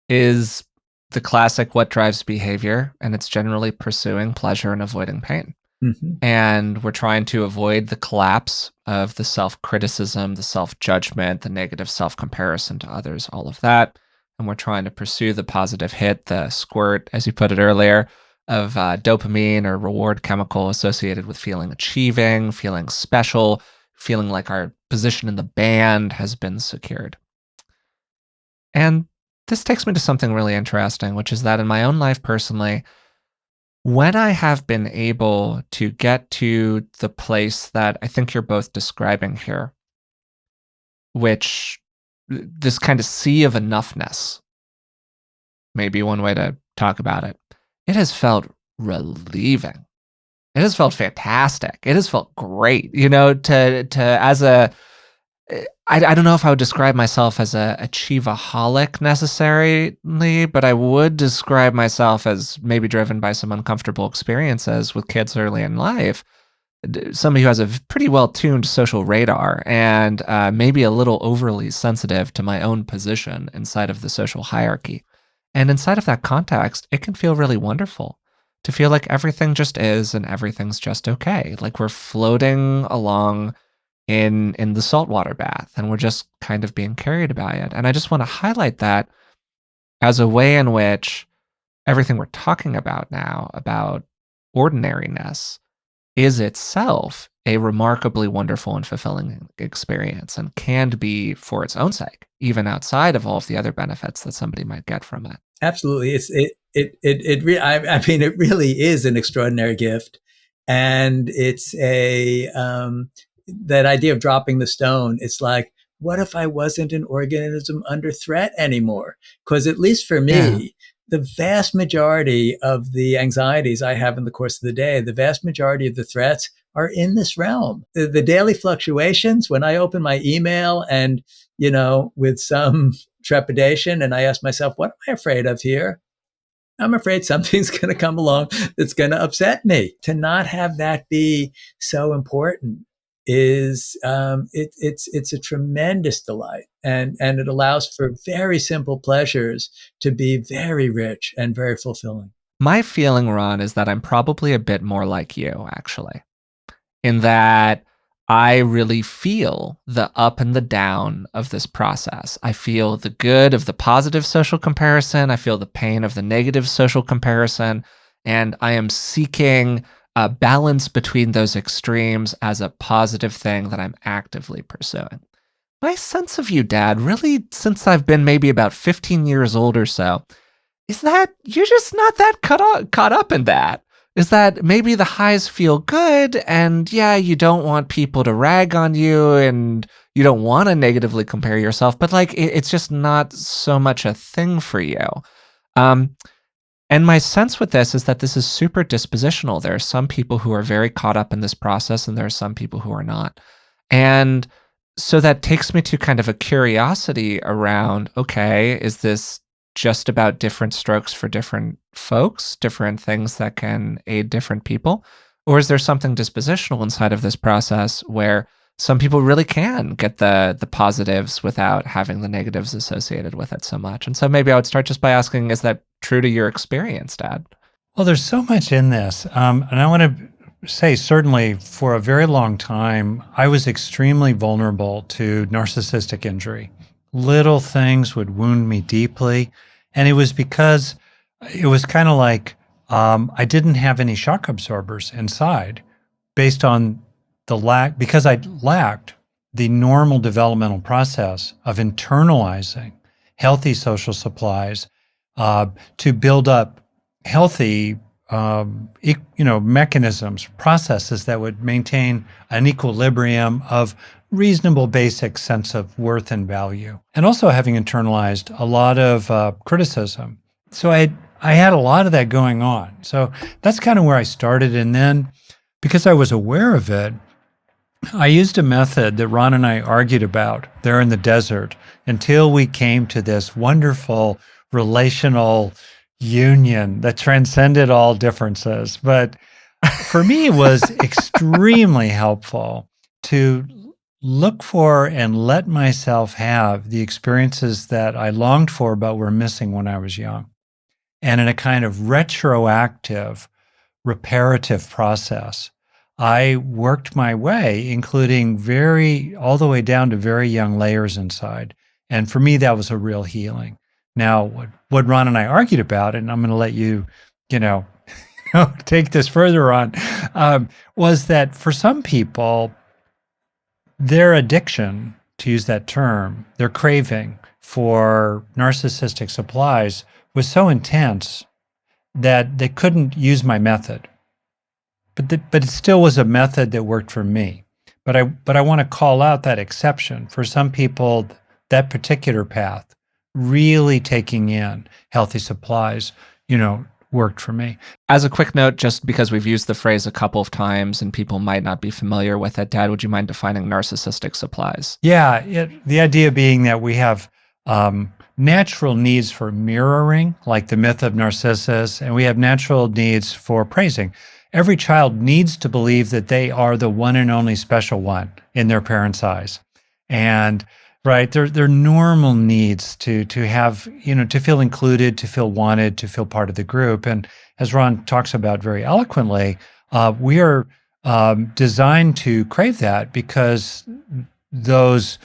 [SPEAKER 1] is the classic what drives behavior, and it's generally pursuing pleasure and avoiding pain.
[SPEAKER 2] Mm-hmm.
[SPEAKER 1] And we're trying to avoid the collapse of the self-criticism, the self-judgment, the negative self-comparison to others, all of that. And we're trying to pursue the positive hit, the squirt, as you put it earlier, of dopamine or reward chemical associated with feeling achieving, feeling special, feeling like our position in the band has been secured. And this takes me to something really interesting, which is that in my own life personally, when I have been able to get to the place that I think you're both describing here, which this kind of sea of enoughness, maybe one way to talk about it, it has felt relieving. It has felt fantastic. It has felt great, to as a, I don't know if I would describe myself as a achieveaholic necessarily, but I would describe myself as maybe driven by some uncomfortable experiences with kids early in life. Somebody who has a pretty well-tuned social radar and maybe a little overly sensitive to my own position inside of the social hierarchy. And inside of that context, it can feel really wonderful to feel like everything just is and everything's just okay. Like we're floating along in the saltwater bath and we're just kind of being carried by it. And I just want to highlight that as a way in which everything we're talking about now, about ordinariness, is itself a remarkably wonderful and fulfilling experience and can be for its own sake, even outside of all of the other benefits that somebody might get from it.
[SPEAKER 2] Absolutely. I mean, it really is an extraordinary gift. And it's that idea of dropping the stone. It's like, what if I wasn't an organism under threat anymore? Because at least for me, the vast majority of the anxieties I have in the course of the day, the vast majority of the threats are in this realm. The daily fluctuations, when I open my email and, with some trepidation, and I ask myself, what am I afraid of here? I'm afraid something's going to come along that's going to upset me. To not have that be so important is it's a tremendous delight, and it allows for very simple pleasures to be very rich and very fulfilling.
[SPEAKER 1] My feeling, Ron, is that I'm probably a bit more like you, actually, in that I really feel the up and the down of this process. I feel the good of the positive social comparison. I feel the pain of the negative social comparison. And I am seeking a balance between those extremes as a positive thing that I'm actively pursuing. My sense of you, Dad, really, since I've been maybe about 15 years old or so, is that you're just not that caught up in that. Is that maybe the highs feel good, and yeah, you don't want people to rag on you, and you don't want to negatively compare yourself, but like it's just not so much a thing for you. Um, and my sense with this is that this is super dispositional. There are some people who are very caught up in this process, and there are some people who are not. And so that takes me to kind of a curiosity around, okay, is this just about different strokes for different folks, different things that can aid different people? Or is there something dispositional inside of this process where some people really can get the positives without having the negatives associated with it so much? And so maybe I would start just by asking, is that true to your experience, Dad?
[SPEAKER 3] Well, there's so much in this. And I want to say, certainly for a very long time, I was extremely vulnerable to narcissistic injury. Little things would wound me deeply. And it was because it was kind of like I didn't have any shock absorbers inside based on because I lacked the normal developmental process of internalizing healthy social supplies to build up healthy, mechanisms, processes that would maintain an equilibrium of reasonable basic sense of worth and value, and also having internalized a lot of criticism. So I had a lot of that going on. So that's kind of where I started. And then because I was aware of it, I used a method that Ron and I argued about there in the desert until we came to this wonderful relational union that transcended all differences. But for me, it was extremely helpful to look for and let myself have the experiences that I longed for but were missing when I was young. And in a kind of retroactive, reparative process, I worked my way, including all the way down to very young layers inside. And for me, that was a real healing. Now, what Ron and I argued about, and I'm going to let you, take this further on, was that for some people, their addiction, to use that term, their craving for narcissistic supplies was so intense that they couldn't use my method. But it still was a method that worked for me. But I want to call out that exception. For some people, that particular path, really taking in healthy supplies, worked for me.
[SPEAKER 1] As a quick note, just because we've used the phrase a couple of times and people might not be familiar with it, Dad, would you mind defining narcissistic supplies?
[SPEAKER 3] Yeah, the idea being that we have natural needs for mirroring, like the myth of Narcissus, and we have natural needs for praising. Every child needs to believe that they are the one and only special one in their parents' eyes. And right, they're normal needs to have, to feel included, to feel wanted, to feel part of the group. And as Ron talks about very eloquently, we are designed to crave that because those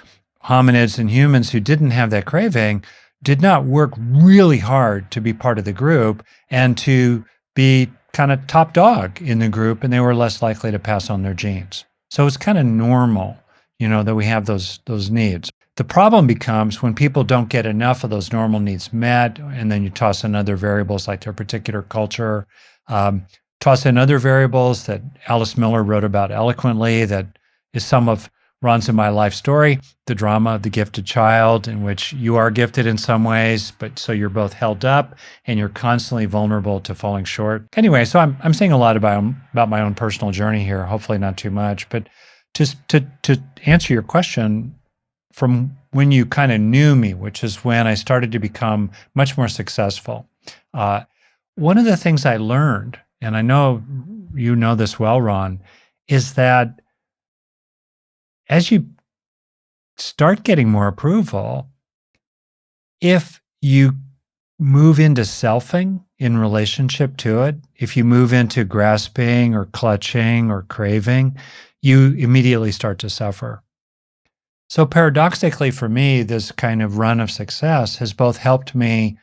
[SPEAKER 3] hominids and humans who didn't have that craving did not work really hard to be part of the group and to be kind of top dog in the group, and they were less likely to pass on their genes. So it's kind of normal, that we have those needs. The problem becomes when people don't get enough of those normal needs met, and then you toss in other variables like their particular culture, toss in other variables that Alice Miller wrote about eloquently, that is some of Ron's in my life story, the drama of the gifted child, in which you are gifted in some ways, but so you're both held up and you're constantly vulnerable to falling short. Anyway, so I'm saying a lot about my own personal journey here, hopefully not too much, but just to answer your question, from when you kind of knew me, which is when I started to become much more successful. One of the things I learned, and I know you know this well, Ron, is that as you start getting more approval, if you move into selfing in relationship to it, if you move into grasping or clutching or craving, you immediately start to suffer. So paradoxically for me, this kind of run of success has both helped me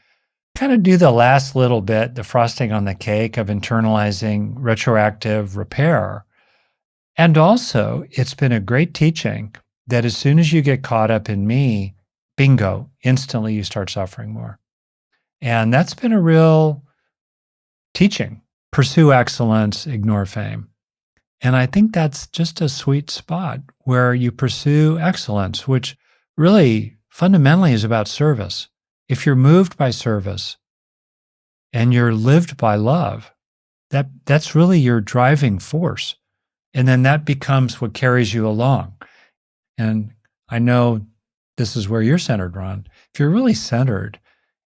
[SPEAKER 3] kind of do the last little bit, the frosting on the cake of internalizing retroactive repair. And also, it's been a great teaching that as soon as you get caught up in me, bingo, instantly you start suffering more. And that's been a real teaching. Pursue excellence, ignore fame. And I think that's just a sweet spot where you pursue excellence, which really fundamentally is about service. If you're moved by service and you're lived by love, that's really your driving force. And then that becomes what carries you along. And I know this is where you're centered, Ron. If you're really centered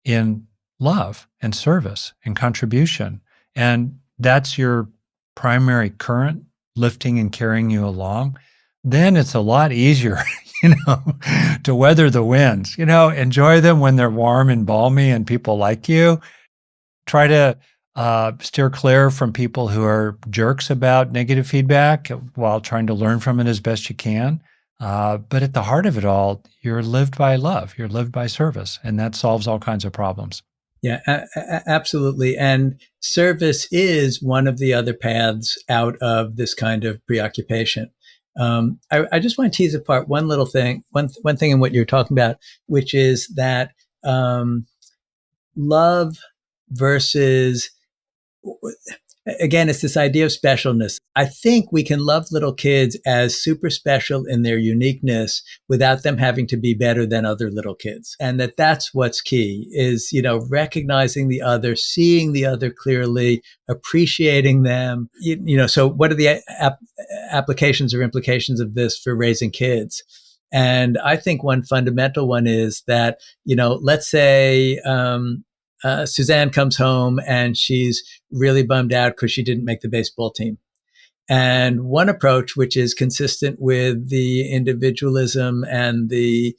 [SPEAKER 3] in love and service and contribution, and that's your primary current lifting and carrying you along, then it's a lot easier, to weather the winds, enjoy them when they're warm and balmy and people like you. Try to steer clear from people who are jerks about negative feedback while trying to learn from it as best you can. But at the heart of it all, you're lived by love, you're lived by service, and that solves all kinds of problems.
[SPEAKER 2] Yeah, absolutely. And service is one of the other paths out of this kind of preoccupation. I just want to tease apart one little thing, one thing in what you're talking about, which is that love versus, again, it's this idea of specialness. I think we can love little kids as super special in their uniqueness without them having to be better than other little kids. And that's what's key is, recognizing the other, seeing the other clearly, appreciating them. So what are the applications or implications of this for raising kids? And I think one fundamental one is that, let's say, Suzanne comes home and she's really bummed out because she didn't make the baseball team. And one approach, which is consistent with the individualism and the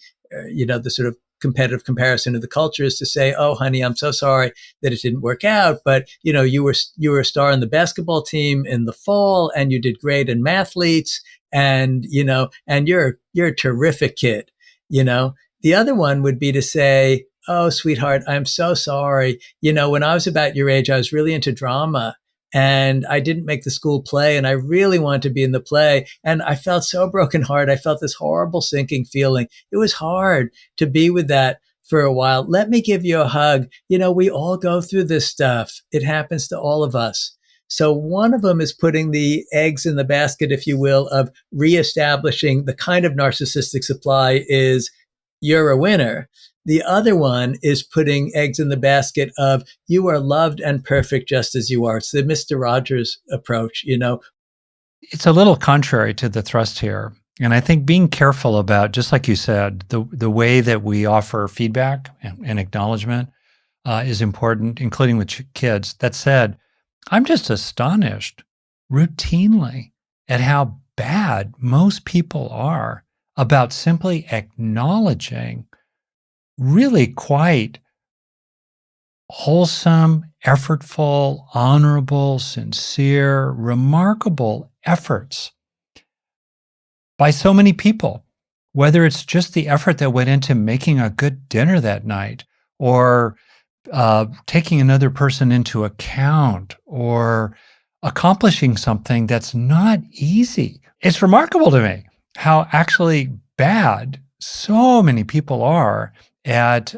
[SPEAKER 2] sort of competitive comparison of the culture, is to say, "Oh, honey, I'm so sorry that it didn't work out, but you were a star on the basketball team in the fall, and you did great in mathletes, and and you're a terrific kid." The other one would be to say, "Oh, sweetheart, I'm so sorry. When I was about your age, I was really into drama and I didn't make the school play and I really wanted to be in the play. And I felt so brokenhearted. I felt this horrible sinking feeling. It was hard to be with that for a while. Let me give you a hug. We all go through this stuff. It happens to all of us." So one of them is putting the eggs in the basket, if you will, of reestablishing the kind of narcissistic supply is you're a winner. The other one is putting eggs in the basket of you are loved and perfect just as you are. It's the Mr. Rogers approach,
[SPEAKER 3] It's a little contrary to the thrust here. And I think being careful about, just like you said, the way that we offer feedback and acknowledgement is important, including with kids. That said, I'm just astonished routinely at how bad most people are about simply acknowledging really quite wholesome, effortful, honorable, sincere, remarkable efforts by so many people, whether it's just the effort that went into making a good dinner that night or taking another person into account or accomplishing something that's not easy. It's remarkable to me how actually bad so many people are at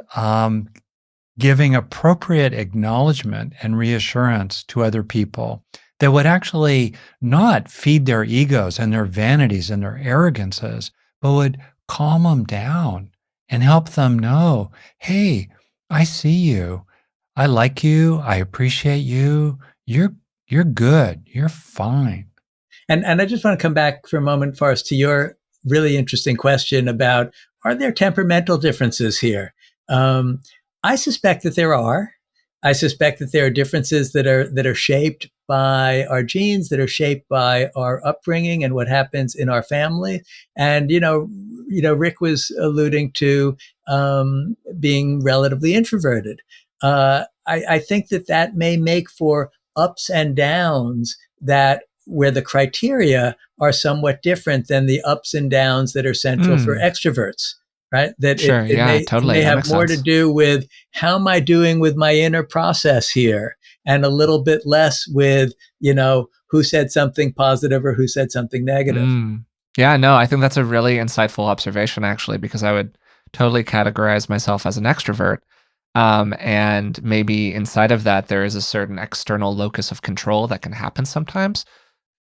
[SPEAKER 3] giving appropriate acknowledgement and reassurance to other people that would actually not feed their egos and their vanities and their arrogances, but would calm them down and help them know, hey, I see you. I like you. I appreciate you. You're good. You're fine.
[SPEAKER 2] And I just want to come back for a moment, Forrest, to your really interesting question about, are there temperamental differences here? Um, I suspect that there are. I suspect that there are differences that are shaped by our genes, that are shaped by our upbringing and what happens in our family. And Rick was alluding to being relatively introverted. I think that may make for ups and downs that where the criteria are somewhat different than the ups and downs that are central for
[SPEAKER 1] Mm,
[SPEAKER 2] extroverts, right? That
[SPEAKER 1] sure. Yeah,
[SPEAKER 2] it
[SPEAKER 1] totally.
[SPEAKER 2] may
[SPEAKER 1] That
[SPEAKER 2] have
[SPEAKER 1] makes
[SPEAKER 2] more to
[SPEAKER 1] sense.
[SPEAKER 2] do with how am I doing with my inner process here, and a little bit less with, who said something positive or who said something negative.
[SPEAKER 1] Mm. Yeah, no, I think that's a really insightful observation, actually, because I would totally categorize myself as an extrovert. And maybe inside of that, there is a certain external locus of control that can happen sometimes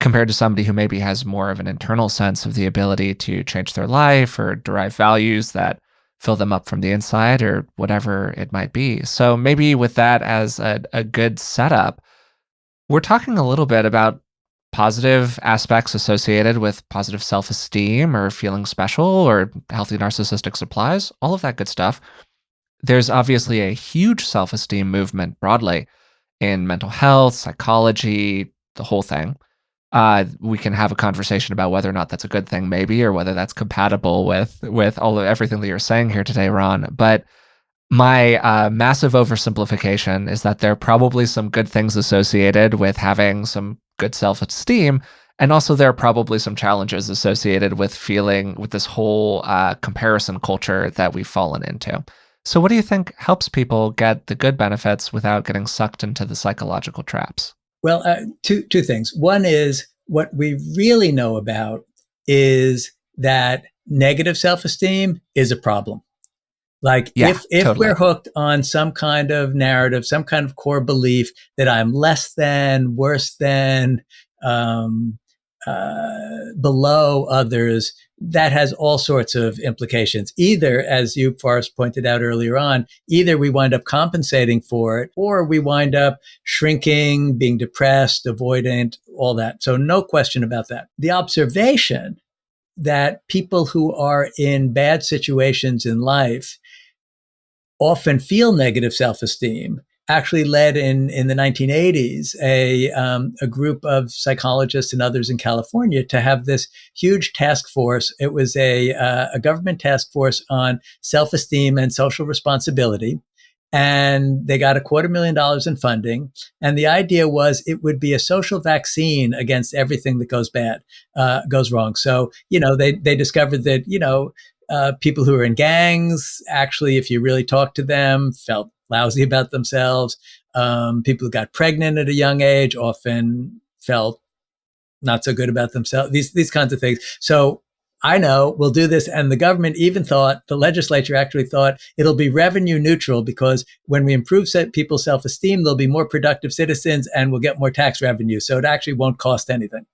[SPEAKER 1] compared to somebody who maybe has more of an internal sense of the ability to change their life or derive values that fill them up from the inside or whatever it might be. So maybe with that as a good setup, we're talking a little bit about positive aspects associated with positive self esteem or feeling special or healthy narcissistic supplies, all of that good stuff. There's obviously a huge self esteem movement broadly in mental health, psychology, the whole thing. We can have a conversation about whether or not that's a good thing, maybe, or whether that's compatible with all of everything that you're saying here today, Ron. But my massive oversimplification is that there are probably some good things associated with having some good self-esteem, and also there are probably some challenges associated with feeling with this whole comparison culture that we've fallen into. So, what do you think helps people get the good benefits without getting sucked into the psychological traps?
[SPEAKER 2] Well, two things. One is what we really know about is that negative self-esteem is a problem. Like
[SPEAKER 1] Yeah,
[SPEAKER 2] if we're
[SPEAKER 1] totally.
[SPEAKER 2] hooked on some kind of narrative, some kind of core belief that I'm less than, worse than, um, below others, that has all sorts of implications. Either, as you, Forrest, pointed out earlier on, either we wind up compensating for it, or we wind up shrinking, being depressed, avoidant, all that. So no question about that. The observation that people who are in bad situations in life often feel negative self-esteem actually led in the 1980s a group of psychologists and others in California to have this huge task force. It was a government task force on self-esteem and social responsibility. And they got $250,000 in funding. And the idea was it would be a social vaccine against everything that goes bad, goes wrong. So, they discovered that, people who are in gangs, actually, if you really talk to them, felt lousy about themselves. People who got pregnant at a young age often felt not so good about themselves. These kinds of things. So I know we'll do this, and the government even thought, the legislature actually thought, it'll be revenue neutral because when we improve people's self-esteem, they'll be more productive citizens and we'll get more tax revenue. So it actually won't cost anything.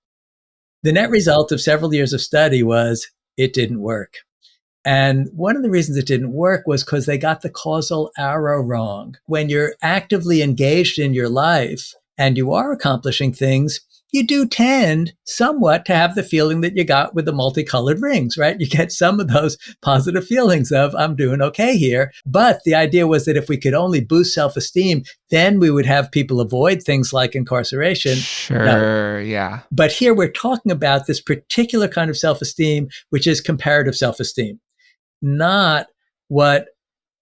[SPEAKER 2] The net result of several years of study was it didn't work. And one of the reasons it didn't work was because they got the causal arrow wrong. When you're actively engaged in your life and you are accomplishing things, you do tend somewhat to have the feeling that you got with the multicolored rings, right? You get some of those positive feelings of, I'm doing okay here. But the idea was that if we could only boost self-esteem, then we would have people avoid things like incarceration. No.
[SPEAKER 1] Sure. Yeah.
[SPEAKER 2] But here we're talking about this particular kind of self-esteem, which is comparative self-esteem, not what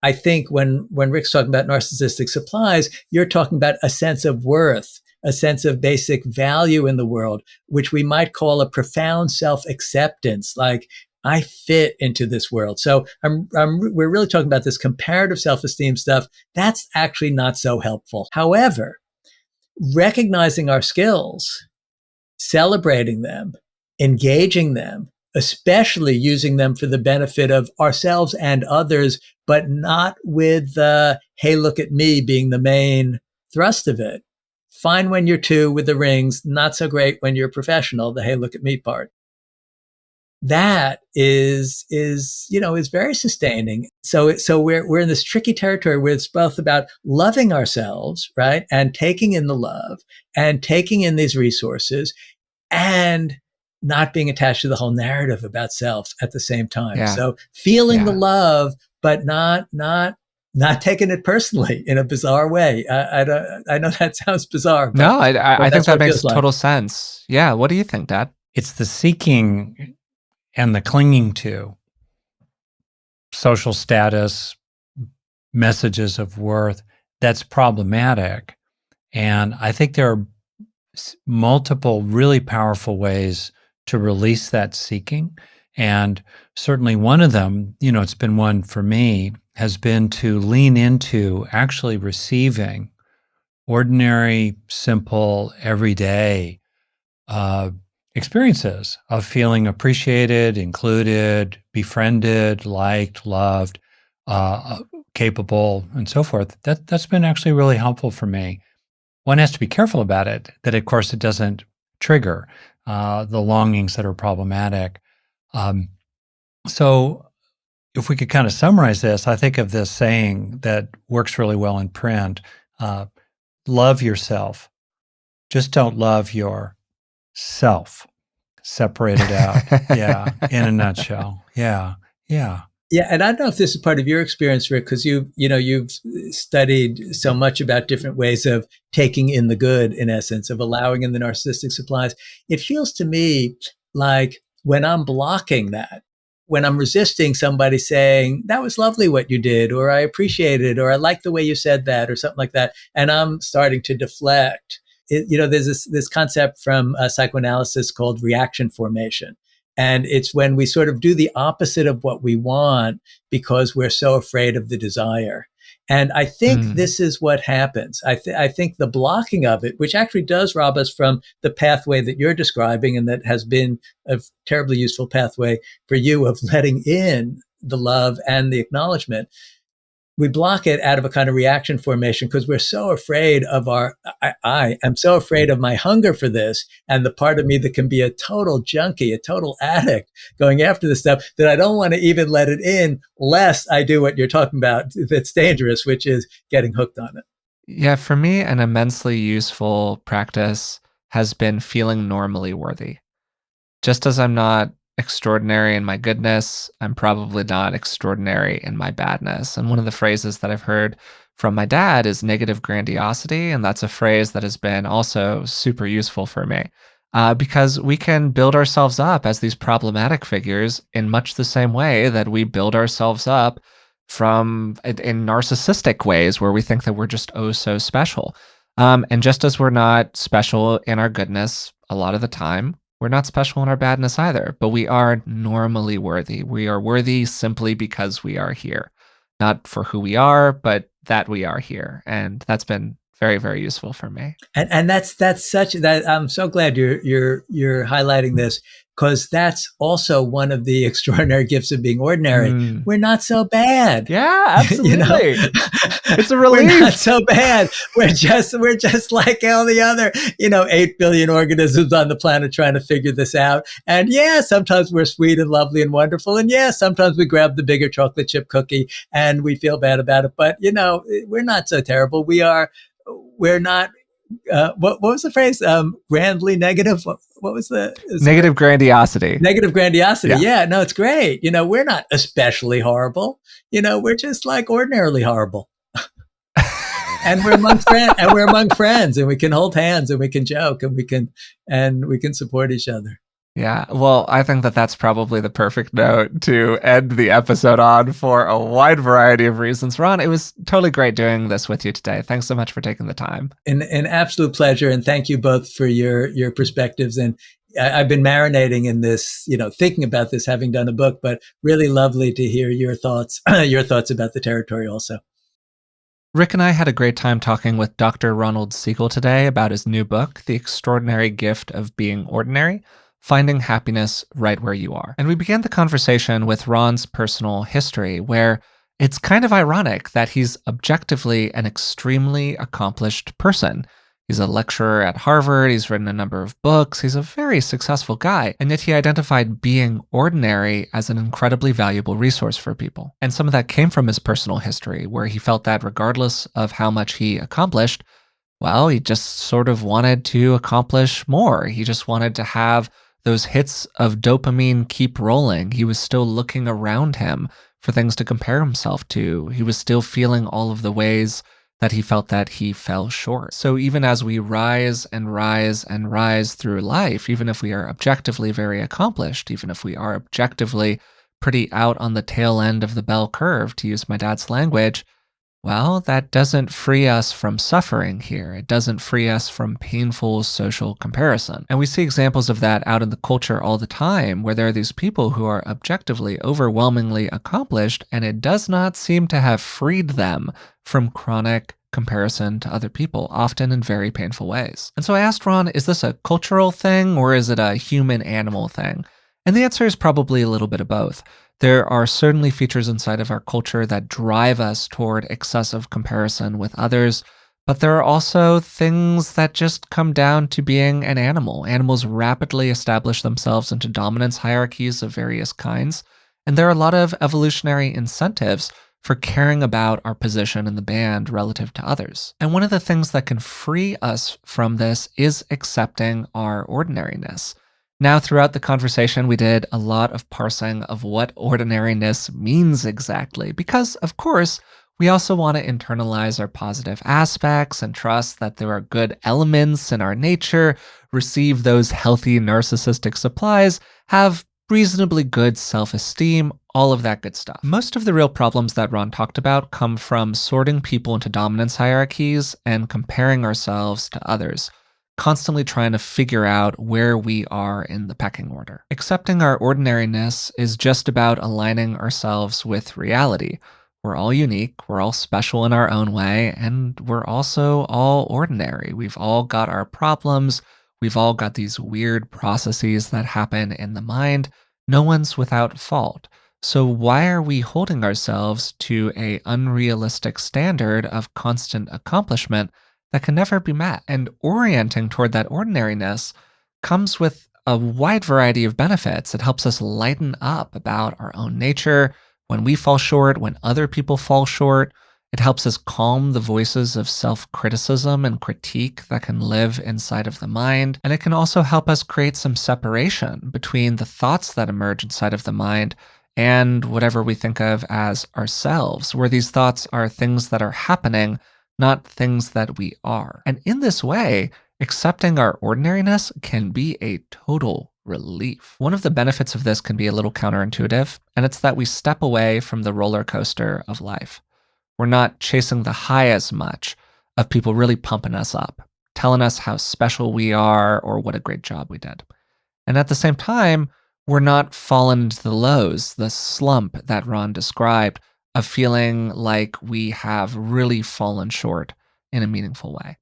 [SPEAKER 2] I think when Rick's talking about narcissistic supplies, you're talking about a sense of worth, a sense of basic value in the world, which we might call a profound self-acceptance, like I fit into this world. So we're really talking about this comparative self-esteem stuff. That's actually not so helpful. However, recognizing our skills, celebrating them, engaging them, especially using them for the benefit of ourselves and others, but not with the, hey, look at me being the main thrust of it. Fine when you're two with the rings, not so great when you're professional, the hey, look at me part. that is very sustaining. So we're in this tricky territory where it's both about loving ourselves, right, and taking in the love and taking in these resources, and not being attached to the whole narrative about self at the same time.
[SPEAKER 1] Yeah.
[SPEAKER 2] So feeling the
[SPEAKER 1] Yeah.
[SPEAKER 2] love, but not taking it personally in a bizarre way. I know that sounds bizarre,
[SPEAKER 1] No,
[SPEAKER 2] but
[SPEAKER 1] I think
[SPEAKER 2] that's what
[SPEAKER 1] that
[SPEAKER 2] it
[SPEAKER 1] makes
[SPEAKER 2] feels like.
[SPEAKER 1] total sense. Yeah. What do you think, Dad?
[SPEAKER 3] It's the seeking and the clinging to social status, messages of worth that's problematic. And I think there are multiple really powerful ways to release that seeking. And certainly one of them, it's been one for me, has been to lean into actually receiving ordinary, simple, everyday experiences of feeling appreciated, included, befriended, liked, loved, capable, and so forth. That's been actually really helpful for me. One has to be careful about it, that of course it doesn't trigger the longings that are problematic. So if we could kind of summarize this, I think of this saying that works really well in print: love yourself. Just don't love yourself. Separate it out. Yeah, in a nutshell. Yeah, yeah.
[SPEAKER 2] Yeah, and I don't know if this is part of your experience, Rick, because you've studied so much about different ways of taking in the good, in essence, of allowing in the narcissistic supplies. It feels to me like when I'm blocking that, when I'm resisting somebody saying, that was lovely what you did, or I appreciate it, or I like the way you said that, or something like that, and I'm starting to deflect. There's this concept from psychoanalysis called reaction formation. And it's when we sort of do the opposite of what we want because we're so afraid of the desire. And I think this is what happens. I think the blocking of it, which actually does rob us from the pathway that you're describing, and that has been a terribly useful pathway for you of letting in the love and the acknowledgement. We block it out of a kind of reaction formation because we're so afraid of I am so afraid of my hunger for this, and the part of me that can be a total junkie, a total addict going after this stuff, that I don't want to even let it in, lest I do what you're talking about that's dangerous, which is getting hooked on it.
[SPEAKER 1] Yeah, for me, an immensely useful practice has been feeling normally worthy. Just as I'm not extraordinary in my goodness, I'm probably not extraordinary in my badness. And one of the phrases that I've heard from my dad is negative grandiosity. And that's a phrase that has been also super useful for me because we can build ourselves up as these problematic figures in much the same way that we build ourselves up from in narcissistic ways where we think that we're just oh so special. And just as we're not special in our goodness a lot of the time, we're not special in our badness either, but we are normally worthy. We are worthy simply because we are here, not for who we are, but that we are here. And that's been very, very useful for me.
[SPEAKER 2] And that's such that I'm so glad you're highlighting this, because that's also one of the extraordinary gifts of being ordinary. We're not so bad.
[SPEAKER 1] Yeah, absolutely. It's a relief.
[SPEAKER 2] We're not so bad. We're just like all the other, 8 billion organisms on the planet trying to figure this out. And yeah, sometimes we're sweet and lovely and wonderful. And yeah, sometimes we grab the bigger chocolate chip cookie and we feel bad about it. But we're not so terrible. We're not. What was the phrase? Grandly negative. What was the
[SPEAKER 1] negative grandiosity?
[SPEAKER 2] Negative grandiosity. Yeah, no, it's great. We're not especially horrible. We're just like ordinarily horrible. And we're among friends, and we can hold hands, and we can joke, and we can support each other.
[SPEAKER 1] Yeah, well, I think that that's probably the perfect note to end the episode on for a wide variety of reasons. Ron, it was totally great doing this with you today. Thanks so much for taking the time.
[SPEAKER 2] An absolute pleasure, and thank you both for your perspectives. And I've been marinating in this, thinking about this, having done a book, but really lovely to hear your thoughts about the territory also.
[SPEAKER 1] Rick and I had a great time talking with Dr. Ronald Siegel today about his new book, The Extraordinary Gift of Being Ordinary: Finding Happiness Right Where You Are. And we began the conversation with Ron's personal history, where it's kind of ironic that he's objectively an extremely accomplished person. He's a lecturer at Harvard. He's written a number of books. He's a very successful guy. And yet he identified being ordinary as an incredibly valuable resource for people. And some of that came from his personal history, where he felt that regardless of how much he accomplished, well, he just sort of wanted to accomplish more. He just wanted to have those hits of dopamine keep rolling. He was still looking around him for things to compare himself to. He was still feeling all of the ways that he felt that he fell short. So even as we rise and rise and rise through life, even if we are objectively very accomplished, even if we are objectively pretty out on the tail end of the bell curve, to use my dad's language, well, that doesn't free us from suffering here. It doesn't free us from painful social comparison. And we see examples of that out in the culture all the time, where there are these people who are objectively overwhelmingly accomplished, and it does not seem to have freed them from chronic comparison to other people, often in very painful ways. And so I asked Ron, is this a cultural thing or is it a human-animal thing? And the answer is probably a little bit of both. There are certainly features inside of our culture that drive us toward excessive comparison with others, but there are also things that just come down to being an animal. Animals rapidly establish themselves into dominance hierarchies of various kinds, and there are a lot of evolutionary incentives for caring about our position in the band relative to others. And one of the things that can free us from this is accepting our ordinariness. Now, throughout the conversation, we did a lot of parsing of what ordinariness means exactly, because, of course, we also want to internalize our positive aspects and trust that there are good elements in our nature, receive those healthy narcissistic supplies, have reasonably good self-esteem, all of that good stuff. Most of the real problems that Ron talked about come from sorting people into dominance hierarchies and comparing ourselves to others, constantly trying to figure out where we are in the pecking order. Accepting our ordinariness is just about aligning ourselves with reality. We're all unique, we're all special in our own way, and we're also all ordinary. We've all got our problems, we've all got these weird processes that happen in the mind. No one's without fault. So why are we holding ourselves to an unrealistic standard of constant accomplishment that can never be met? And orienting toward that ordinariness comes with a wide variety of benefits. It helps us lighten up about our own nature when we fall short, when other people fall short. It helps us calm the voices of self-criticism and critique that can live inside of the mind. And it can also help us create some separation between the thoughts that emerge inside of the mind and whatever we think of as ourselves, where these thoughts are things that are happening, not things that we are. And in this way, accepting our ordinariness can be a total relief. One of the benefits of this can be a little counterintuitive, and it's that we step away from the roller coaster of life. We're not chasing the high as much of people really pumping us up, telling us how special we are or what a great job we did. And at the same time, we're not falling into the lows, the slump that Ron described of feeling like we have really fallen short in a meaningful way.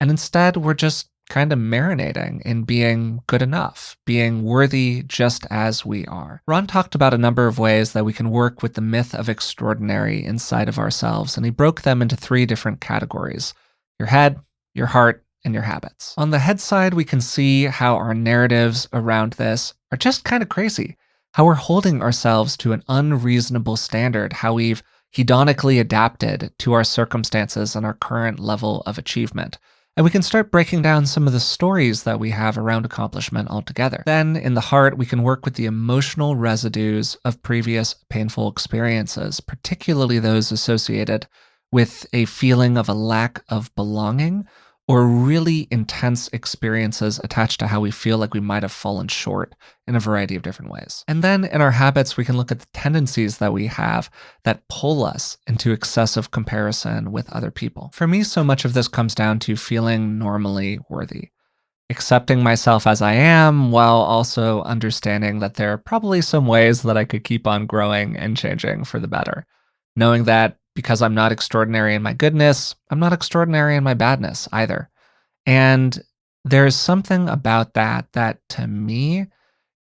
[SPEAKER 1] And instead, we're just kind of marinating in being good enough, being worthy just as we are. Ron talked about a number of ways that we can work with the myth of extraordinary inside of ourselves, and he broke them into 3 different categories: your head, your heart, and your habits. On the head side, we can see how our narratives around this are just kind of crazy, how we're holding ourselves to an unreasonable standard, how we've hedonically adapted to our circumstances and our current level of achievement. And we can start breaking down some of the stories that we have around accomplishment altogether. Then, in the heart, we can work with the emotional residues of previous painful experiences, particularly those associated with a feeling of a lack of belonging or really intense experiences attached to how we feel like we might have fallen short in a variety of different ways. And then in our habits, we can look at the tendencies that we have that pull us into excessive comparison with other people. For me, so much of this comes down to feeling normally worthy, accepting myself as I am, while also understanding that there are probably some ways that I could keep on growing and changing for the better. Knowing that because I'm not extraordinary in my goodness, I'm not extraordinary in my badness either. And there's something about that that to me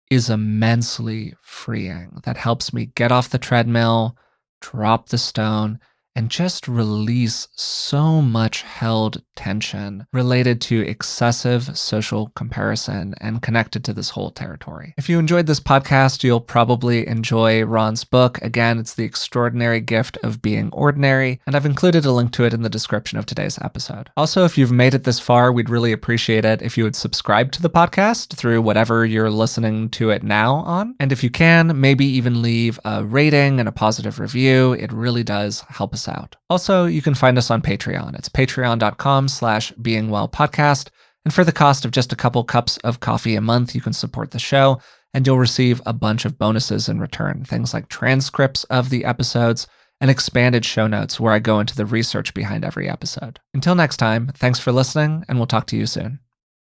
[SPEAKER 1] is immensely freeing, that helps me get off the treadmill, drop the stone, and just release so much held tension related to excessive social comparison and connected to this whole territory. If you enjoyed this podcast, you'll probably enjoy Ron's book. Again, it's The Extraordinary Gift of Being Ordinary, and I've included a link to it in the description of today's episode. Also, if you've made it this far, we'd really appreciate it if you would subscribe to the podcast through whatever you're listening to it now on. And if you can, maybe even leave a rating and a positive review. It really does help us out. Also, you can find us on Patreon. It's patreon.com/beingwellpodcast. And for the cost of just a couple cups of coffee a month, you can support the show and you'll receive a bunch of bonuses in return. Things like transcripts of the episodes and expanded show notes where I go into the research behind every episode. Until next time, thanks for listening, and we'll talk to you soon.